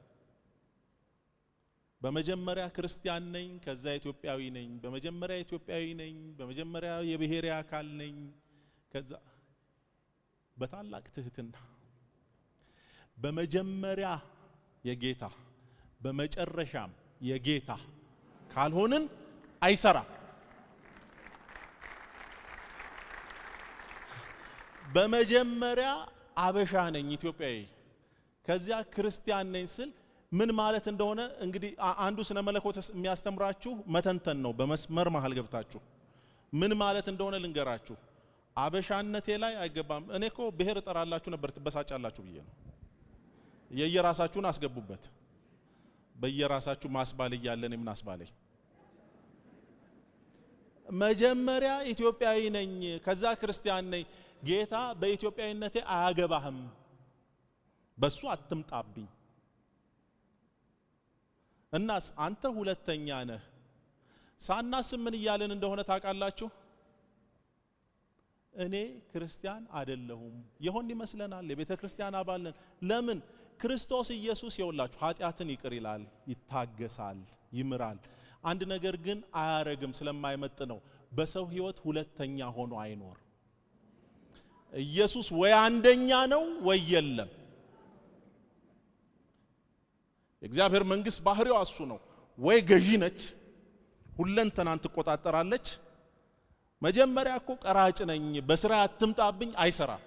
በመጀመሪያ ክርስቲያን ነኝ፣ ከዛ ኢትዮጵያዊ ነኝ፣ በመጀመሪያ ኢትዮጵያዊ ነኝ፣ በመጀመሪያ የብሔሬ አካል ነኝ፣ ከዛ በታላቅ ትህትና በመጀመሪያ የጌታ በመጨረሻም የጌታ ካልሆንን አይሰራም። በመጀመሪያ አበሻ ነኝ ኢትዮጵያዊ፣ ከዚያ ክርስቲያን ነኝ ስል ምን ማለት እንደሆነ እንግዲህ አንዱ ስነ መለኮት የሚያስተምራችሁ መተንተን ነው። በመስመር መሃል ገብታችሁ ምን ማለት እንደሆነ ልንገራችሁ። አበሻነቴ ላይ አይገባም። እኔ እኮ ብሔር እጠራላችሁ ነበር ትበሳጫላችሁ ብዬ ነው። የየራሳችሁን አስገቡበት። በየራሳችሁ ማስባል እያለን ምን አስባለኝ? መጀመሪያ ኢትዮጵያዊ ነኝ ከዛ ክርስቲያን ነኝ። ጌታ በኢትዮጵያዊነቴ አያገባህም፣ በሱ አትምጣብኝ። እናስ አንተ ሁለተኛ ነህ። ሳናስብ ምን እያለን እንደሆነ ታውቃላችሁ? እኔ ክርስቲያን አይደለሁም ይሆን ይመስለናል። የቤተ ክርስቲያን አባል ነን። ለምን? ክርስቶስ ኢየሱስ ይውላችሁ ኃጢአትን ይቅር ይላል፣ ይታገሳል፣ ይምራል። አንድ ነገር ግን አያረግም ስለማይመጥ ነው። በሰው ህይወት ሁለተኛ ሆኖ አይኖር። ኢየሱስ ወይ አንደኛ ነው ወይ የለም። የእግዚአብሔር መንግስት ባህሪው እሱ ነው። ወይ ገዢ ነች፣ ሁለንተናን ትቆጣጠራለች። መጀመሪያ እኮ ቀራጭ ነኝ በስራ አትምጣብኝ አይሰራም።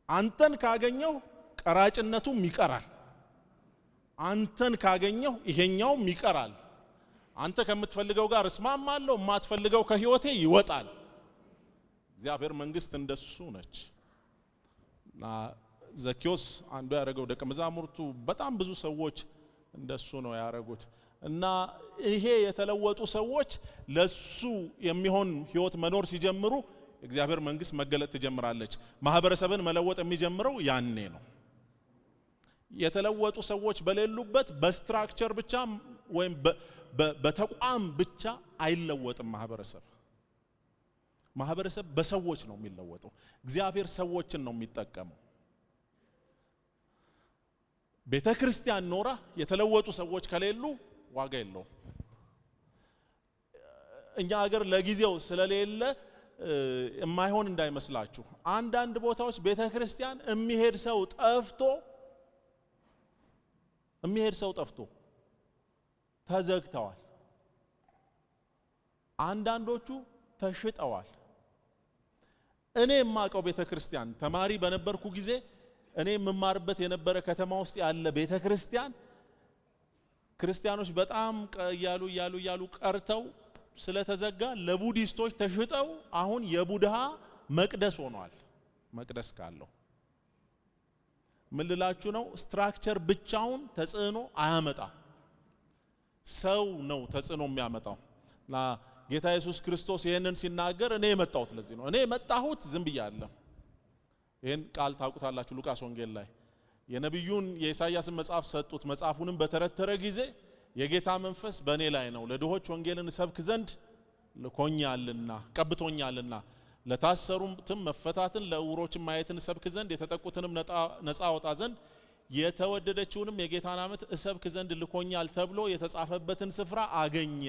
አንተን ካገኘው ቀራጭነቱም ይቀራል፣ አንተን ካገኘው ይሄኛውም ይቀራል። አንተ ከምትፈልገው ጋር እስማማለሁ፣ የማትፈልገው ከህይወቴ ይወጣል። እግዚአብሔር መንግስት እንደሱ ነች። ዘኪዮስ አንዱ ያደረገው ደቀ መዛሙርቱ በጣም ብዙ ሰዎች እንደሱ ነው ያደረጉት። እና ይሄ የተለወጡ ሰዎች ለሱ የሚሆን ህይወት መኖር ሲጀምሩ እግዚአብሔር መንግስት መገለጥ ትጀምራለች። ማህበረሰብን መለወጥ የሚጀምረው ያኔ ነው። የተለወጡ ሰዎች በሌሉበት በስትራክቸር ብቻ ወይም በተቋም ብቻ አይለወጥም ማህበረሰብ። ማህበረሰብ በሰዎች ነው የሚለወጠው። እግዚአብሔር ሰዎችን ነው የሚጠቀመው። ቤተ ክርስቲያን ኖራ የተለወጡ ሰዎች ከሌሉ ዋጋ የለውም። እኛ ሀገር ለጊዜው ስለሌለ የማይሆን እንዳይመስላችሁ። አንዳንድ ቦታዎች ቤተ ክርስቲያን የሚሄድ ሰው ጠፍቶ ተዘግተዋል። አንዳንዶቹ ተሽጠዋል። እኔ የማውቀው ቤተ ክርስቲያን ተማሪ በነበርኩ ጊዜ እኔ የምማርበት የነበረ ከተማ ውስጥ ያለ ቤተ ክርስቲያን ክርስቲያኖች በጣም እያሉ ቀርተው ስለተዘጋ ለቡዲስቶች ተሽጠው አሁን የቡድሃ መቅደስ ሆኗል። መቅደስ ካለው ምን ልላችሁ ነው? ስትራክቸር ብቻውን ተጽዕኖ አያመጣም። ሰው ነው ተጽዕኖ የሚያመጣው። ጌታ ኢየሱስ ክርስቶስ ይሄንን ሲናገር እኔ የመጣሁት ለዚህ ነው። እኔ የመጣሁት ዝም ብያለሁ። ይሄን ቃል ታውቁታላችሁ። ሉቃስ ወንጌል ላይ የነብዩን የኢሳይያስን መጽሐፍ ሰጡት። መጽሐፉንም በተረተረ ጊዜ የጌታ መንፈስ በእኔ ላይ ነው፣ ለድሆች ወንጌልን ሰብክ ዘንድ ልኮኛልና ቀብቶኛልና፣ ለታሰሩትም መፈታትን፣ ለዕውሮችም ማየትን ሰብክ ዘንድ፣ የተጠቁትንም ነፃ አወጣ ዘንድ፣ የተወደደችውንም የጌታን ዓመት እሰብክ ዘንድ ልኮኛል ተብሎ የተጻፈበትን ስፍራ አገኘ።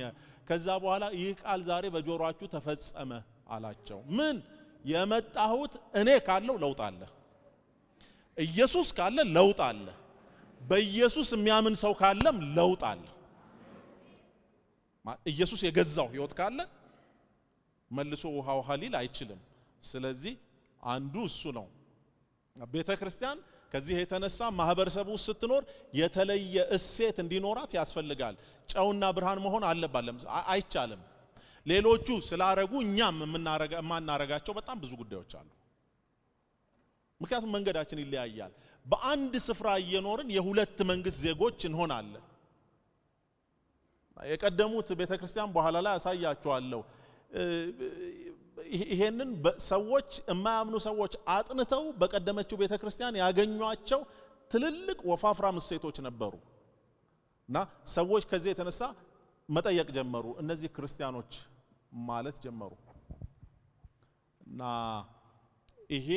ከዛ በኋላ ይህ ቃል ዛሬ በጆሮአችሁ ተፈጸመ አላቸው። ምን የመጣሁት እኔ ካለው ለውጥ አለ። ኢየሱስ ካለ ለውጥ አለ። በኢየሱስ የሚያምን ሰው ካለም ለውጥ አለ። ኢየሱስ የገዛው ህይወት ካለ መልሶ ውሃ ሊል አይችልም። ስለዚህ አንዱ እሱ ነው። ቤተ ክርስቲያን ከዚህ የተነሳ ማህበረሰቡ ስትኖር የተለየ እሴት እንዲኖራት ያስፈልጋል። ጨውና ብርሃን መሆን አለባለም። አይቻልም። ሌሎቹ ስላረጉ እኛም የማናረጋቸው በጣም ብዙ ጉዳዮች አሉ። ምክንያቱም መንገዳችን ይለያያል። በአንድ ስፍራ እየኖርን የሁለት መንግስት ዜጎች እንሆናለን። የቀደሙት ቤተክርስቲያን በኋላ ላይ አሳያቸዋለሁ። ይሄንን ሰዎች የማያምኑ ሰዎች አጥንተው በቀደመችው ቤተክርስቲያን ያገኟቸው ትልልቅ ወፋፍራም እሴቶች ነበሩ እና ሰዎች ከዚህ የተነሳ መጠየቅ ጀመሩ። እነዚህ ክርስቲያኖች ማለት ጀመሩ እና ይሄ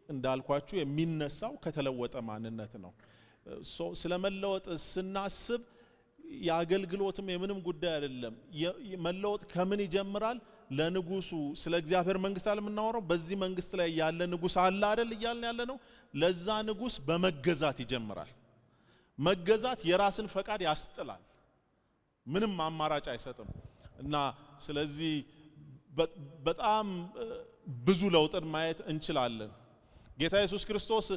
እንዳልኳችሁ የሚነሳው ከተለወጠ ማንነት ነው። ስለመለወጥ ስናስብ የአገልግሎትም የምንም ጉዳይ አይደለም። መለወጥ ከምን ይጀምራል? ለንጉሱ ስለ እግዚአብሔር መንግስት አለ የምናወራው። በዚህ መንግስት ላይ ያለ ንጉስ አለ አይደል እያልን ያለ ነው። ለዛ ንጉስ በመገዛት ይጀምራል። መገዛት የራስን ፈቃድ ያስጥላል፣ ምንም አማራጭ አይሰጥም እና ስለዚህ በጣም ብዙ ለውጥን ማየት እንችላለን። ጌታ ኢየሱስ ክርስቶስ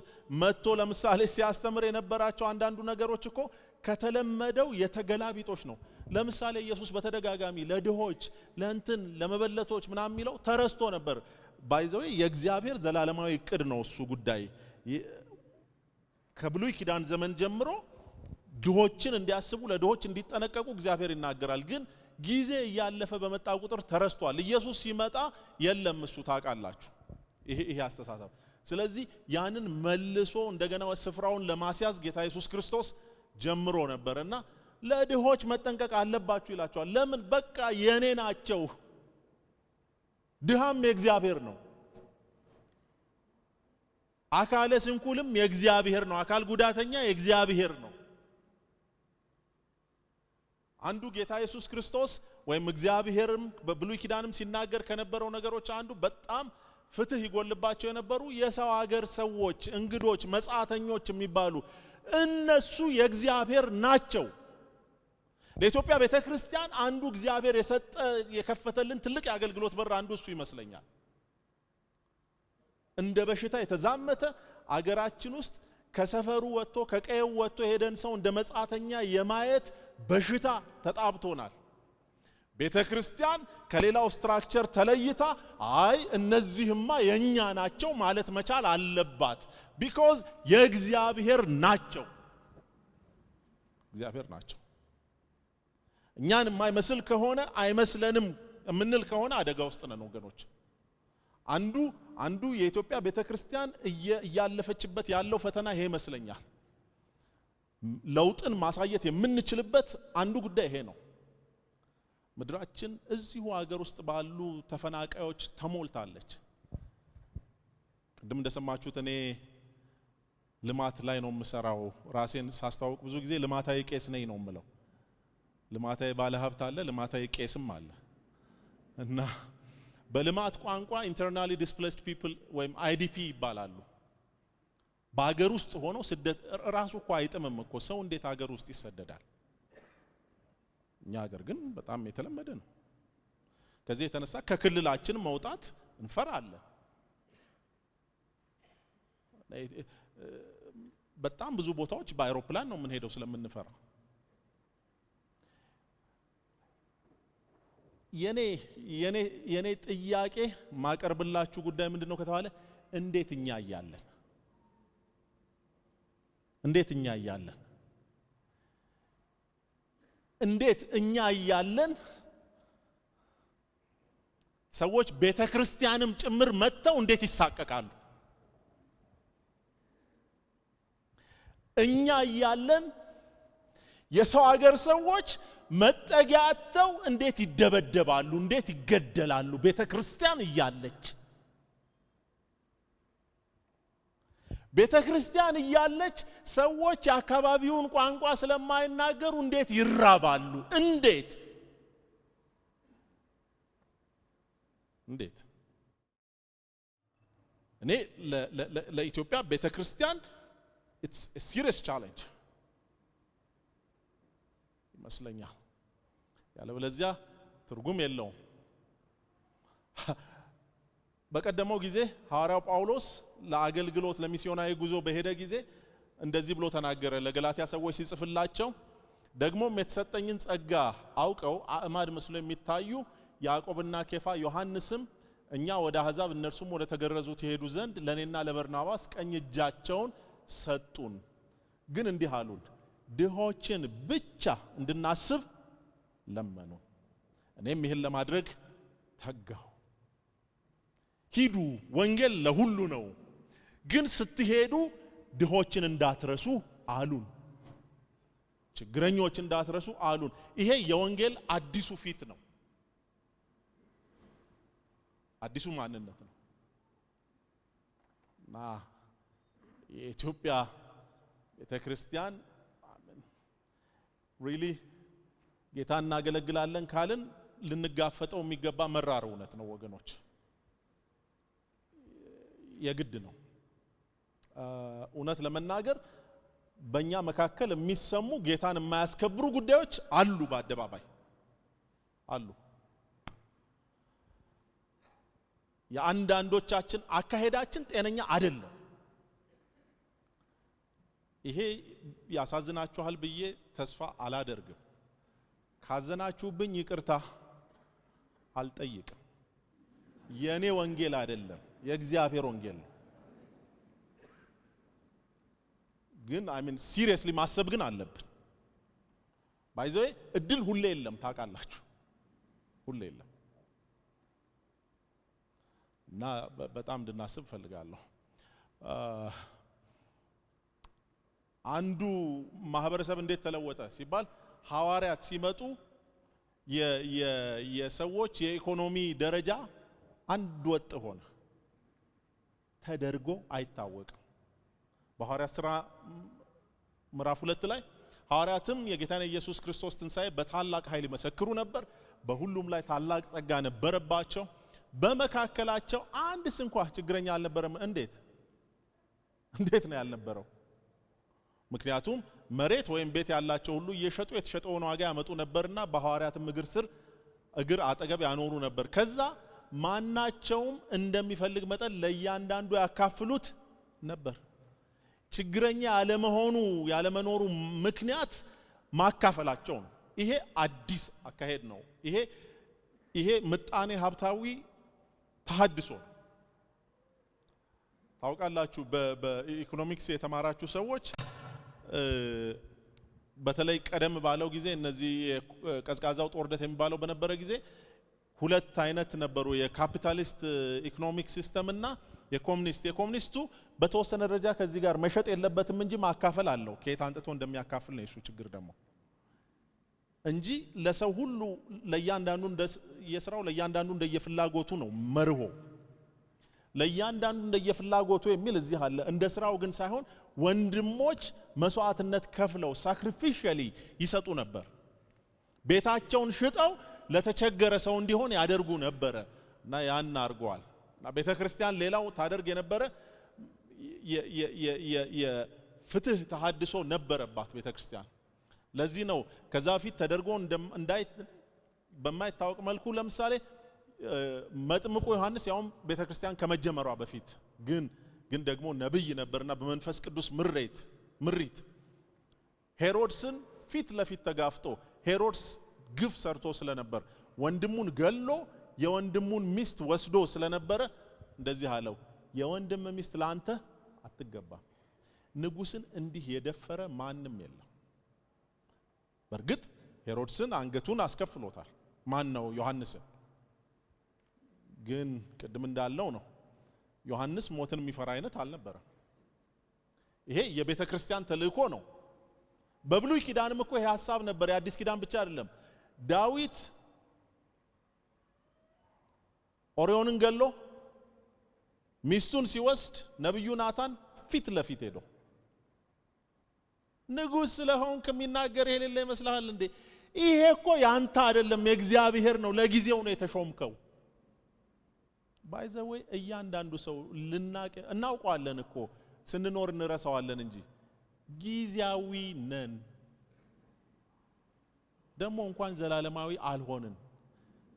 መጥቶ ለምሳሌ ሲያስተምር የነበራቸው አንዳንዱ ነገሮች እኮ ከተለመደው የተገላቢጦች ነው። ለምሳሌ ኢየሱስ በተደጋጋሚ ለድሆች ለመበለቶች ምናምን የሚለው ተረስቶ ነበር። ባይዘው የእግዚአብሔር ዘላለማዊ እቅድ ነው እሱ ጉዳይ። ከብሉይ ኪዳን ዘመን ጀምሮ ድሆችን እንዲያስቡ ለድሆች እንዲጠነቀቁ እግዚአብሔር ይናገራል። ግን ጊዜ እያለፈ በመጣ ቁጥር ተረስቷል። ኢየሱስ ሲመጣ የለም እሱ ታውቃላችሁ ይሄ አስተሳሰብ። ስለዚህ ያንን መልሶ እንደገና ስፍራውን ለማስያዝ ጌታ ኢየሱስ ክርስቶስ ጀምሮ ነበርና ለድሆች መጠንቀቅ አለባችሁ ይላቸዋል። ለምን? በቃ የኔ ናቸው። ድሃም የእግዚአብሔር ነው፣ አካለ ስንኩልም የእግዚአብሔር ነው፣ አካል ጉዳተኛ የእግዚአብሔር ነው። አንዱ ጌታ ኢየሱስ ክርስቶስ ወይም እግዚአብሔርም በብሉይ ኪዳንም ሲናገር ከነበረው ነገሮች አንዱ በጣም ፍትህ ይጎልባቸው የነበሩ የሰው ሀገር ሰዎች፣ እንግዶች፣ መጻተኞች የሚባሉ እነሱ የእግዚአብሔር ናቸው። ለኢትዮጵያ ቤተክርስቲያን አንዱ እግዚአብሔር የከፈተልን ትልቅ የአገልግሎት በር አንዱ እሱ ይመስለኛል። እንደ በሽታ የተዛመተ አገራችን ውስጥ ከሰፈሩ ወጥቶ ከቀየው ወጥቶ ሄደን ሰው እንደ መጻተኛ የማየት በሽታ ተጣብቶናል። ቤተክርስቲያን ከሌላው ስትራክቸር ተለይታ አይ እነዚህማ የኛ ናቸው ማለት መቻል አለባት። ቢኮዝ የእግዚአብሔር ናቸው፣ እግዚአብሔር ናቸው። እኛን የማይመስል ከሆነ አይመስለንም የምንል ከሆነ አደጋ ውስጥ ነን ወገኖች። አንዱ የኢትዮጵያ ቤተክርስቲያን እያለፈችበት ያለው ፈተና ይሄ ይመስለኛል። ለውጥን ማሳየት የምንችልበት አንዱ ጉዳይ ይሄ ነው። ምድራችን እዚሁ ሀገር ውስጥ ባሉ ተፈናቃዮች ተሞልታለች። ቅድም እንደሰማችሁት እኔ ልማት ላይ ነው የምሰራው። ራሴን ሳስተዋውቅ ብዙ ጊዜ ልማታዊ ቄስ ነኝ ነው የምለው። ልማታዊ ባለሀብት አለ፣ ልማታዊ ቄስም አለ እና በልማት ቋንቋ ኢንተርናሊ ዲስፕሌስድ ፒፕል ወይም አይዲፒ ይባላሉ። በአገር ውስጥ ሆኖ ስደት ራሱ እኮ አይጥምም እኮ። ሰው እንዴት ሀገር ውስጥ ይሰደዳል? እኛ ሀገር ግን በጣም የተለመደ ነው። ከዚህ የተነሳ ከክልላችን መውጣት እንፈራለን። በጣም ብዙ ቦታዎች በአይሮፕላን ነው የምንሄደው ስለምንፈራ። የኔ ጥያቄ ማቀርብላችሁ ጉዳይ ምንድነው ከተባለ እንዴት እኛ እያለን እንዴት እኛ እያለን ሰዎች ቤተክርስቲያንም ጭምር መጥተው እንዴት ይሳቀቃሉ? እኛ እያለን የሰው ሀገር ሰዎች መጠጊያቸው እንዴት ይደበደባሉ፣ እንዴት ይገደላሉ? ቤተክርስቲያን እያለች ቤተክርስቲያን እያለች ሰዎች የአካባቢውን ቋንቋ ስለማይናገሩ እንዴት ይራባሉ? እንዴት እኔ ለኢትዮጵያ ቤተክርስቲያን it's a serious challenge ይመስለኛል። ያለበለዚያ ትርጉም የለውም። በቀደመው ጊዜ ሐዋርያው ጳውሎስ ለአገልግሎት ለሚስዮናዊ ጉዞ በሄደ ጊዜ እንደዚህ ብሎ ተናገረ። ለገላትያ ሰዎች ሲጽፍላቸው ደግሞም የተሰጠኝን ጸጋ አውቀው አእማድ መስሎ የሚታዩ ያዕቆብና ኬፋ ዮሐንስም እኛ ወደ አሕዛብ እነርሱም ወደ ተገረዙት ይሄዱ ዘንድ ለኔና ለበርናባስ ቀኝ እጃቸውን ሰጡን ግን እንዲህ አሉን ድሆችን ብቻ እንድናስብ ለመኑ እኔም ይህን ለማድረግ ተጋሁ ሂዱ ወንጌል ለሁሉ ነው ግን ስትሄዱ ድሆችን እንዳትረሱ አሉን ችግረኞች እንዳትረሱ አሉን ይሄ የወንጌል አዲሱ ፊት ነው አዲሱ ማንነት ነው እና የኢትዮጵያ ቤተክርስቲያን ሪሊ ጌታን እናገለግላለን ካልን ልንጋፈጠው የሚገባ መራር እውነት ነው ወገኖች የግድ ነው እውነት ለመናገር በእኛ መካከል የሚሰሙ ጌታን የማያስከብሩ ጉዳዮች አሉ በአደባባይ አሉ የአንዳንዶቻችን አካሄዳችን ጤነኛ አይደለም ይሄ ያሳዝናችኋል ብዬ ተስፋ አላደርግም ካዘናችሁብኝ ይቅርታ አልጠይቅም የኔ ወንጌል አይደለም የእግዚአብሔር ወንጌል ነው ግን ሲሪየስሊ ማሰብ ግን አለብን ባይዘው እድል ሁሌ የለም ታውቃላችሁ ሁሌ የለም እና በጣም እንድናስብ ፈልጋለሁ አንዱ ማህበረሰብ እንዴት ተለወጠ ሲባል ሐዋርያት ሲመጡ የሰዎች የኢኮኖሚ ደረጃ አንድ ወጥ ሆነ ተደርጎ አይታወቅም በሐዋርያት ሥራ ምዕራፍ 2 ላይ ሐዋርያትም የጌታን ኢየሱስ ክርስቶስ ትንሣኤ በታላቅ ኃይል ይመሰክሩ ነበር በሁሉም ላይ ታላቅ ጸጋ ነበረባቸው በመካከላቸው አንድ ስንኳ ችግረኛ አልነበረም እንዴት ነው ያልነበረው ምክንያቱም መሬት ወይም ቤት ያላቸው ሁሉ እየሸጡ የተሸጠውን ዋጋ ያመጡ ነበርና በሐዋርያት እግር አጠገብ ያኖሩ ነበር ከዛ ማናቸውም እንደሚፈልግ መጠን ለእያንዳንዱ ያካፍሉት ነበር ችግረኛ ያለመኖሩ ምክንያት ማካፈላቸው ነው ይሄ አዲስ አካሄድ ነው ይሄ ምጣኔ ሀብታዊ ተሐድሶ ታውቃላችሁ በኢኮኖሚክስ የተማራችሁ ሰዎች በተለይ ቀደም ባለው ጊዜ እነዚህ ቀዝቃዛው ጦርነት የሚባለው በነበረ ጊዜ ሁለት አይነት ነበሩ የካፒታሊስት ኢኮኖሚክ ሲስተም እና የኮሙኒስቱ በተወሰነ ደረጃ ከዚህ ጋር መሸጥ የለበትም እንጂ ማካፈል አለው ከየት አንጥቶ እንደሚያካፍል ነው እሱ ችግር ደግሞ እንጂ ለሰው ሁሉ ለያንዳንዱ ለያንዳንዱ እንደየፍላጎቱ ነው መርሆ ለያንዳንዱ እንደየፍላጎቱ የሚል እዚህ አለ እንደ ስራው ግን ሳይሆን ወንድሞች መስዋዕትነት ከፍለው ሳክሪፊሻሊ ይሰጡ ነበር ቤታቸውን ሽጠው ለተቸገረ ሰው እንዲሆን ያደርጉ ነበር እና ያን አርጓል እና ቤተክርስቲያን ሌላው ታደርግ የነበረ የፍትህ ተሐድሶ ነበረባት ቤተክርስቲያን ለዚህ ነው ከዛ ፊት ተደርጎ በማይታወቅ መልኩ ለምሳሌ መጥምቁ ዮሐንስ ያውም ቤተክርስቲያን ከመጀመሯ በፊት ግን ደግሞ ነብይ ነበርና በመንፈስ ቅዱስ ምሪት ሄሮድስን ፊት ለፊት ተጋፍጦ ሄሮድስ ግፍ ሰርቶ ስለነበር ወንድሙን ገሎ የወንድሙን ሚስት ወስዶ ስለነበረ እንደዚህ አለው የወንድም ሚስት ላንተ አትገባም ንጉስን እንዲህ የደፈረ ማንም የለም በርግጥ ሄሮድስን አንገቱን አስከፍሎታል ማን ነው ዮሐንስን ግን ቅድም እንዳለው ነው ዮሐንስ ሞትን የሚፈራ አይነት አልነበረ ይሄ የቤተ ክርስቲያን ተልእኮ ነው በብሉይ ኪዳንም እኮ ይሄ ሐሳብ ነበር የአዲስ ኪዳን ብቻ አይደለም ዳዊት ኦሪዮንን ገሎ ሚስቱን ሲወስድ ነብዩ ናታን ፊት ለፊት ሄዶ ንጉስ ስለሆንክ የሚናገር የሌለ ይመስልሃል እንዴ ይሄ እኮ ያንተ አይደለም የእግዚአብሔር ነው ለጊዜው ነው የተሾምከው ባይዘው እያንዳንዱ ሰው እናውቀዋለን እኮ ስንኖር እንረሳዋለን እንጂ ጊዜያዊ ነን ደግሞ እንኳን ዘላለማዊ አልሆንን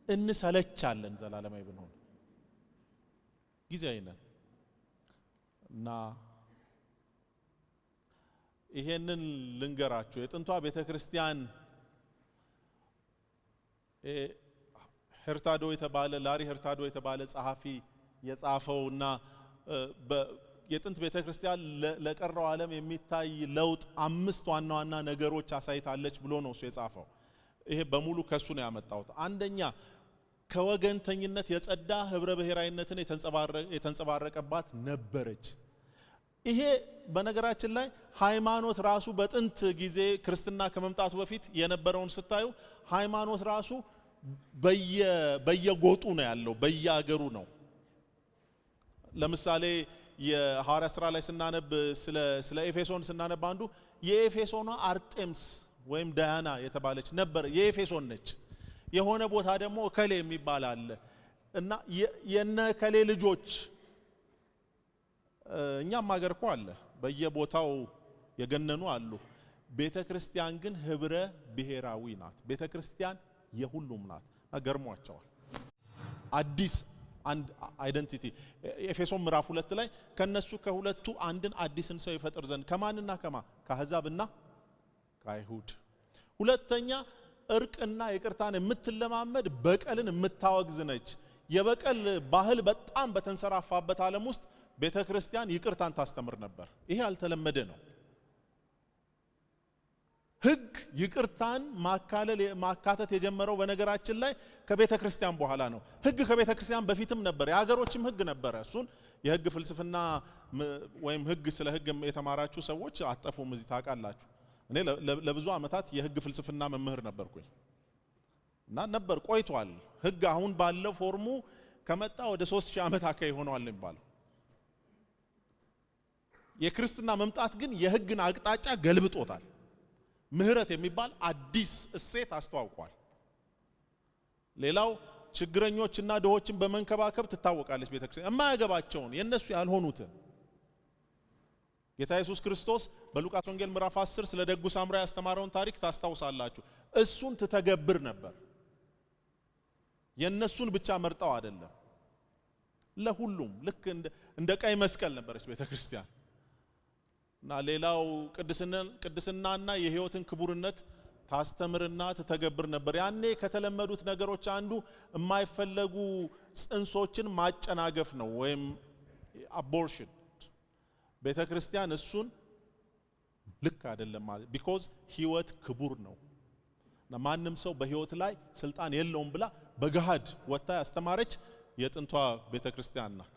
እንሰለቻለን ዘላለማዊ ብንሆን ጊዜያዊ ነን እና ይሄንን ልንገራችሁ የጥንቷ ቤተክርስቲያን ሄርታዶ የተባለ ላሪ ሄርታዶ የተባለ ጸሐፊ የጻፈውና የጥንት ቤተክርስቲያን ለቀረው ዓለም የሚታይ ለውጥ 5 ዋና ዋና ነገሮች አሳይታለች ብሎ ነው እሱ የጻፈው። ይሄ በሙሉ ከሱ ነው ያመጣሁት። አንደኛ ከወገንተኝነት የጸዳ ህብረ ብሔራዊነትን የተንጸባረቀባት ነበረች። ይሄ በነገራችን ላይ ሃይማኖት ራሱ በጥንት ጊዜ ክርስትና ከመምጣቱ በፊት የነበረውን ስታዩ ሃይማኖት ራሱ በየጎጡ ነው ያለው፣ በየአገሩ ነው። ለምሳሌ የሐዋርያ ሥራ ላይ ስናነብ ስለ ኤፌሶን ስናነብ አንዱ የኤፌሶኗ አርጤምስ ወይም ዳያና የተባለች ነበር፣ የኤፌሶን ነች። የሆነ ቦታ ደግሞ ከሌ የሚባል አለ እና የነ ከሌ ልጆች እኛም ሀገር እኮ አለ፣ በየቦታው የገነኑ አሉ። ቤተክርስቲያን ግን ህብረ ብሔራዊ ናት። ቤተክርስቲያን የሁሉም ናት። ገርሟቸዋል። አዲስ አንድ አይደንቲቲ ኤፌሶን ምዕራፍ 2 ላይ ከነሱ ከሁለቱ አንድን አዲስን ሰው ይፈጥር ዘንድ ከማንና ከአሕዛብና ከአይሁድ። ሁለተኛ እርቅና ይቅርታን የምትለማመድ በቀልን የምታወግዝ ነች። የበቀል ባህል በጣም በተንሰራፋበት ዓለም ውስጥ ቤተክርስቲያን ይቅርታን ታስተምር ነበር። ይሄ ያልተለመደ ነው። ህግ ይቅርታን ማካተት የጀመረው በነገራችን ላይ ከቤተክርስቲያን በኋላ ነው። ህግ ከቤተክርስቲያን በፊትም ነበር፣ የሀገሮችም ህግ ነበረ። እሱን የህግ ፍልስፍና ወይም ህግ ስለ ህግ የተማራችሁ ሰዎች አጠፉም እዚህ ታውቃላችሁ። እኔ ለብዙ ዓመታት የህግ ፍልስፍና መምህር ነበርኩኝ እና ነበር ቆይቷል። ህግ አሁን ባለው ፎርሙ ከመጣ ወደ 3000 ዓመት አካባቢ ሆኗል የሚባለው። የክርስትና መምጣት ግን የህግን አቅጣጫ ገልብጦታል። ምህረት የሚባል አዲስ እሴት አስተዋውቋል። ሌላው ችግረኞችና ድሆችን በመንከባከብ ትታወቃለች ቤተክርስቲያን። የማያገባቸውን የነሱ ያልሆኑትን ጌታ ኢየሱስ ክርስቶስ በሉቃስ ወንጌል ምዕራፍ 10 ስለ ደጉ ሳምራዊ ያስተማረውን ታሪክ ታስታውሳላችሁ። እሱን ትተገብር ነበር። የነሱን ብቻ መርጠው አይደለም፣ ለሁሉም ልክ እንደ ቀይ መስቀል ነበረች ቤተክርስቲያን። እና ሌላው ቅድስናና የህይወትን ክቡርነት ታስተምርና ትተገብር ነበር። ያኔ ከተለመዱት ነገሮች አንዱ የማይፈለጉ ጽንሶችን ማጨናገፍ ነው ወይም አቦርሽን። ቤተክርስቲያን እሱን ልክ አይደለም ማለት ቢኮዝ ህይወት ክቡር ነው እና ማንም ሰው በህይወት ላይ ስልጣን የለውም ብላ በገሃድ ወጣ ያስተማረች የጥንቷ ቤተክርስቲያን ናት።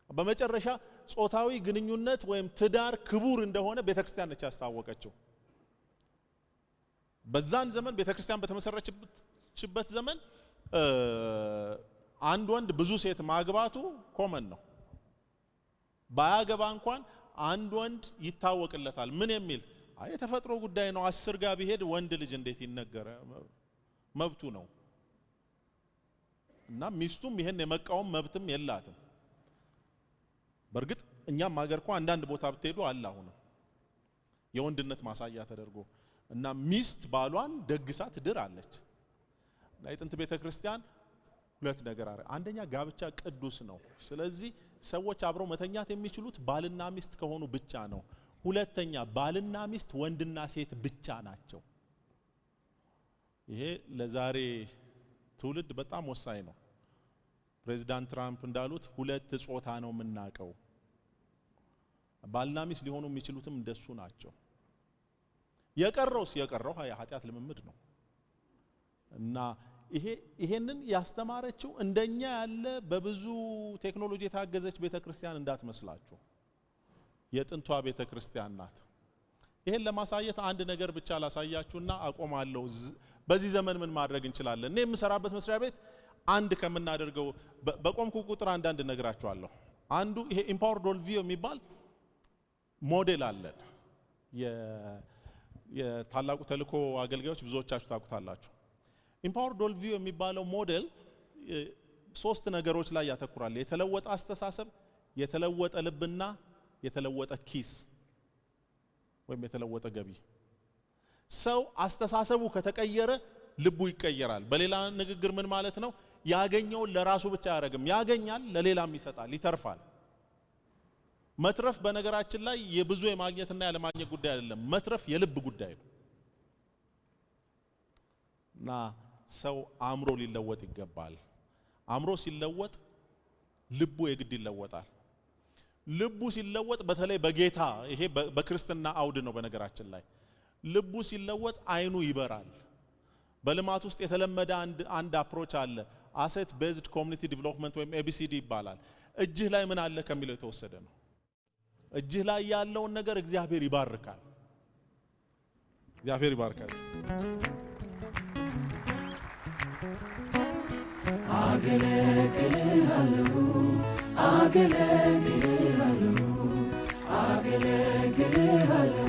በመጨረሻ ጾታዊ ግንኙነት ወይም ትዳር ክቡር እንደሆነ ቤተክርስቲያን ነች ያስታወቀችው። በዛን ዘመን ቤተክርስቲያን በተመሰረተችበት ዘመን አንድ ወንድ ብዙ ሴት ማግባቱ ኮመን ነው። ባያገባ እንኳን አንድ ወንድ ይታወቅለታል። ምን የሚል የተፈጥሮ ጉዳይ ነው። 10 ጋር ቢሄድ ወንድ ልጅ እንዴት ይነገረ? መብቱ ነው እና ሚስቱም ይሄን የመቃወም መብትም የላትም። በርግጥ እኛም ሀገር እኮ አንዳንድ ቦታ ብትሄዱ አለ አሁን የወንድነት ማሳያ ተደርጎ እና ሚስት ባሏን ደግሳ ትድር አለች። እና የጥንት ቤተክርስቲያን ሁለት ነገር አረ አንደኛ ጋብቻ ቅዱስ ነው። ስለዚህ ሰዎች አብረው መተኛት የሚችሉት ባልና ሚስት ከሆኑ ብቻ ነው። ሁለተኛ ባልና ሚስት ወንድና ሴት ብቻ ናቸው። ይሄ ለዛሬ ትውልድ በጣም ወሳኝ ነው። ፕሬዝዳንት ትራምፕ እንዳሉት ሁለት ጾታ ነው የምናቀው። ባልና ሚስት ሊሆኑ የሚችሉትም እንደሱ ናቸው። የቀረው ኃጢአት ልምምድ ነው እና ይሄንን ያስተማረችው እንደኛ ያለ በብዙ ቴክኖሎጂ የታገዘች ቤተክርስቲያን እንዳትመስላችሁ። የጥንቷ ቤተክርስቲያን ናት። ይሄን ለማሳየት አንድ ነገር ብቻ ላሳያችሁና አቆማለሁ። በዚህ ዘመን ምን ማድረግ እንችላለን? እኔ የምሰራበት መስሪያ ቤት አንድ ከምናደርገው በቆምኩ ቁጥር አንዳንድ ነግራችኋለሁ። አንዱ ይሄ ኢምፓወር ዶልቪዮ የሚባል ሞዴል አለን። የታላቁ ተልእኮ አገልጋዮች ብዙዎቻችሁ ታውቁታላችሁ። ኢምፓወር ዶልቪዮ የሚባለው ሞዴል 3 ነገሮች ላይ ያተኩራል። የተለወጠ አስተሳሰብ፣ የተለወጠ ልብና የተለወጠ ኪስ ወይም የተለወጠ ገቢ። ሰው አስተሳሰቡ ከተቀየረ ልቡ ይቀየራል። በሌላ ንግግር ምን ማለት ነው? ያገኘውን ለራሱ ብቻ ያደርግም፣ ያገኛል፣ ለሌላም ይሰጣል፣ ይተርፋል። መትረፍ በነገራችን ላይ የብዙ የማግኘትና ያለማግኘት ጉዳይ አይደለም። መትረፍ የልብ ጉዳይ ነው እና ሰው አእምሮ ሊለወጥ ይገባል። አእምሮ ሲለወጥ ልቡ የግድ ይለወጣል። ልቡ ሲለወጥ በተለይ በጌታ ይሄ በክርስትና አውድ ነው በነገራችን ላይ ልቡ ሲለወጥ አይኑ ይበራል። በልማት ውስጥ የተለመደ አንድ አፕሮች አለ አሴት ቤዝድ ኮሚኒቲ ዲቨሎፕመንት ወይም ABCD ይባላል። እጅህ ላይ ምን አለ ከሚለው የተወሰደ ነው። እጅህ ላይ ያለውን ነገር እግዚአብሔር ይባርካል። እግዚአብሔር ይባርካል። አገለግልሃለሁ አገለግልሃለሁ አገለግልሃለሁ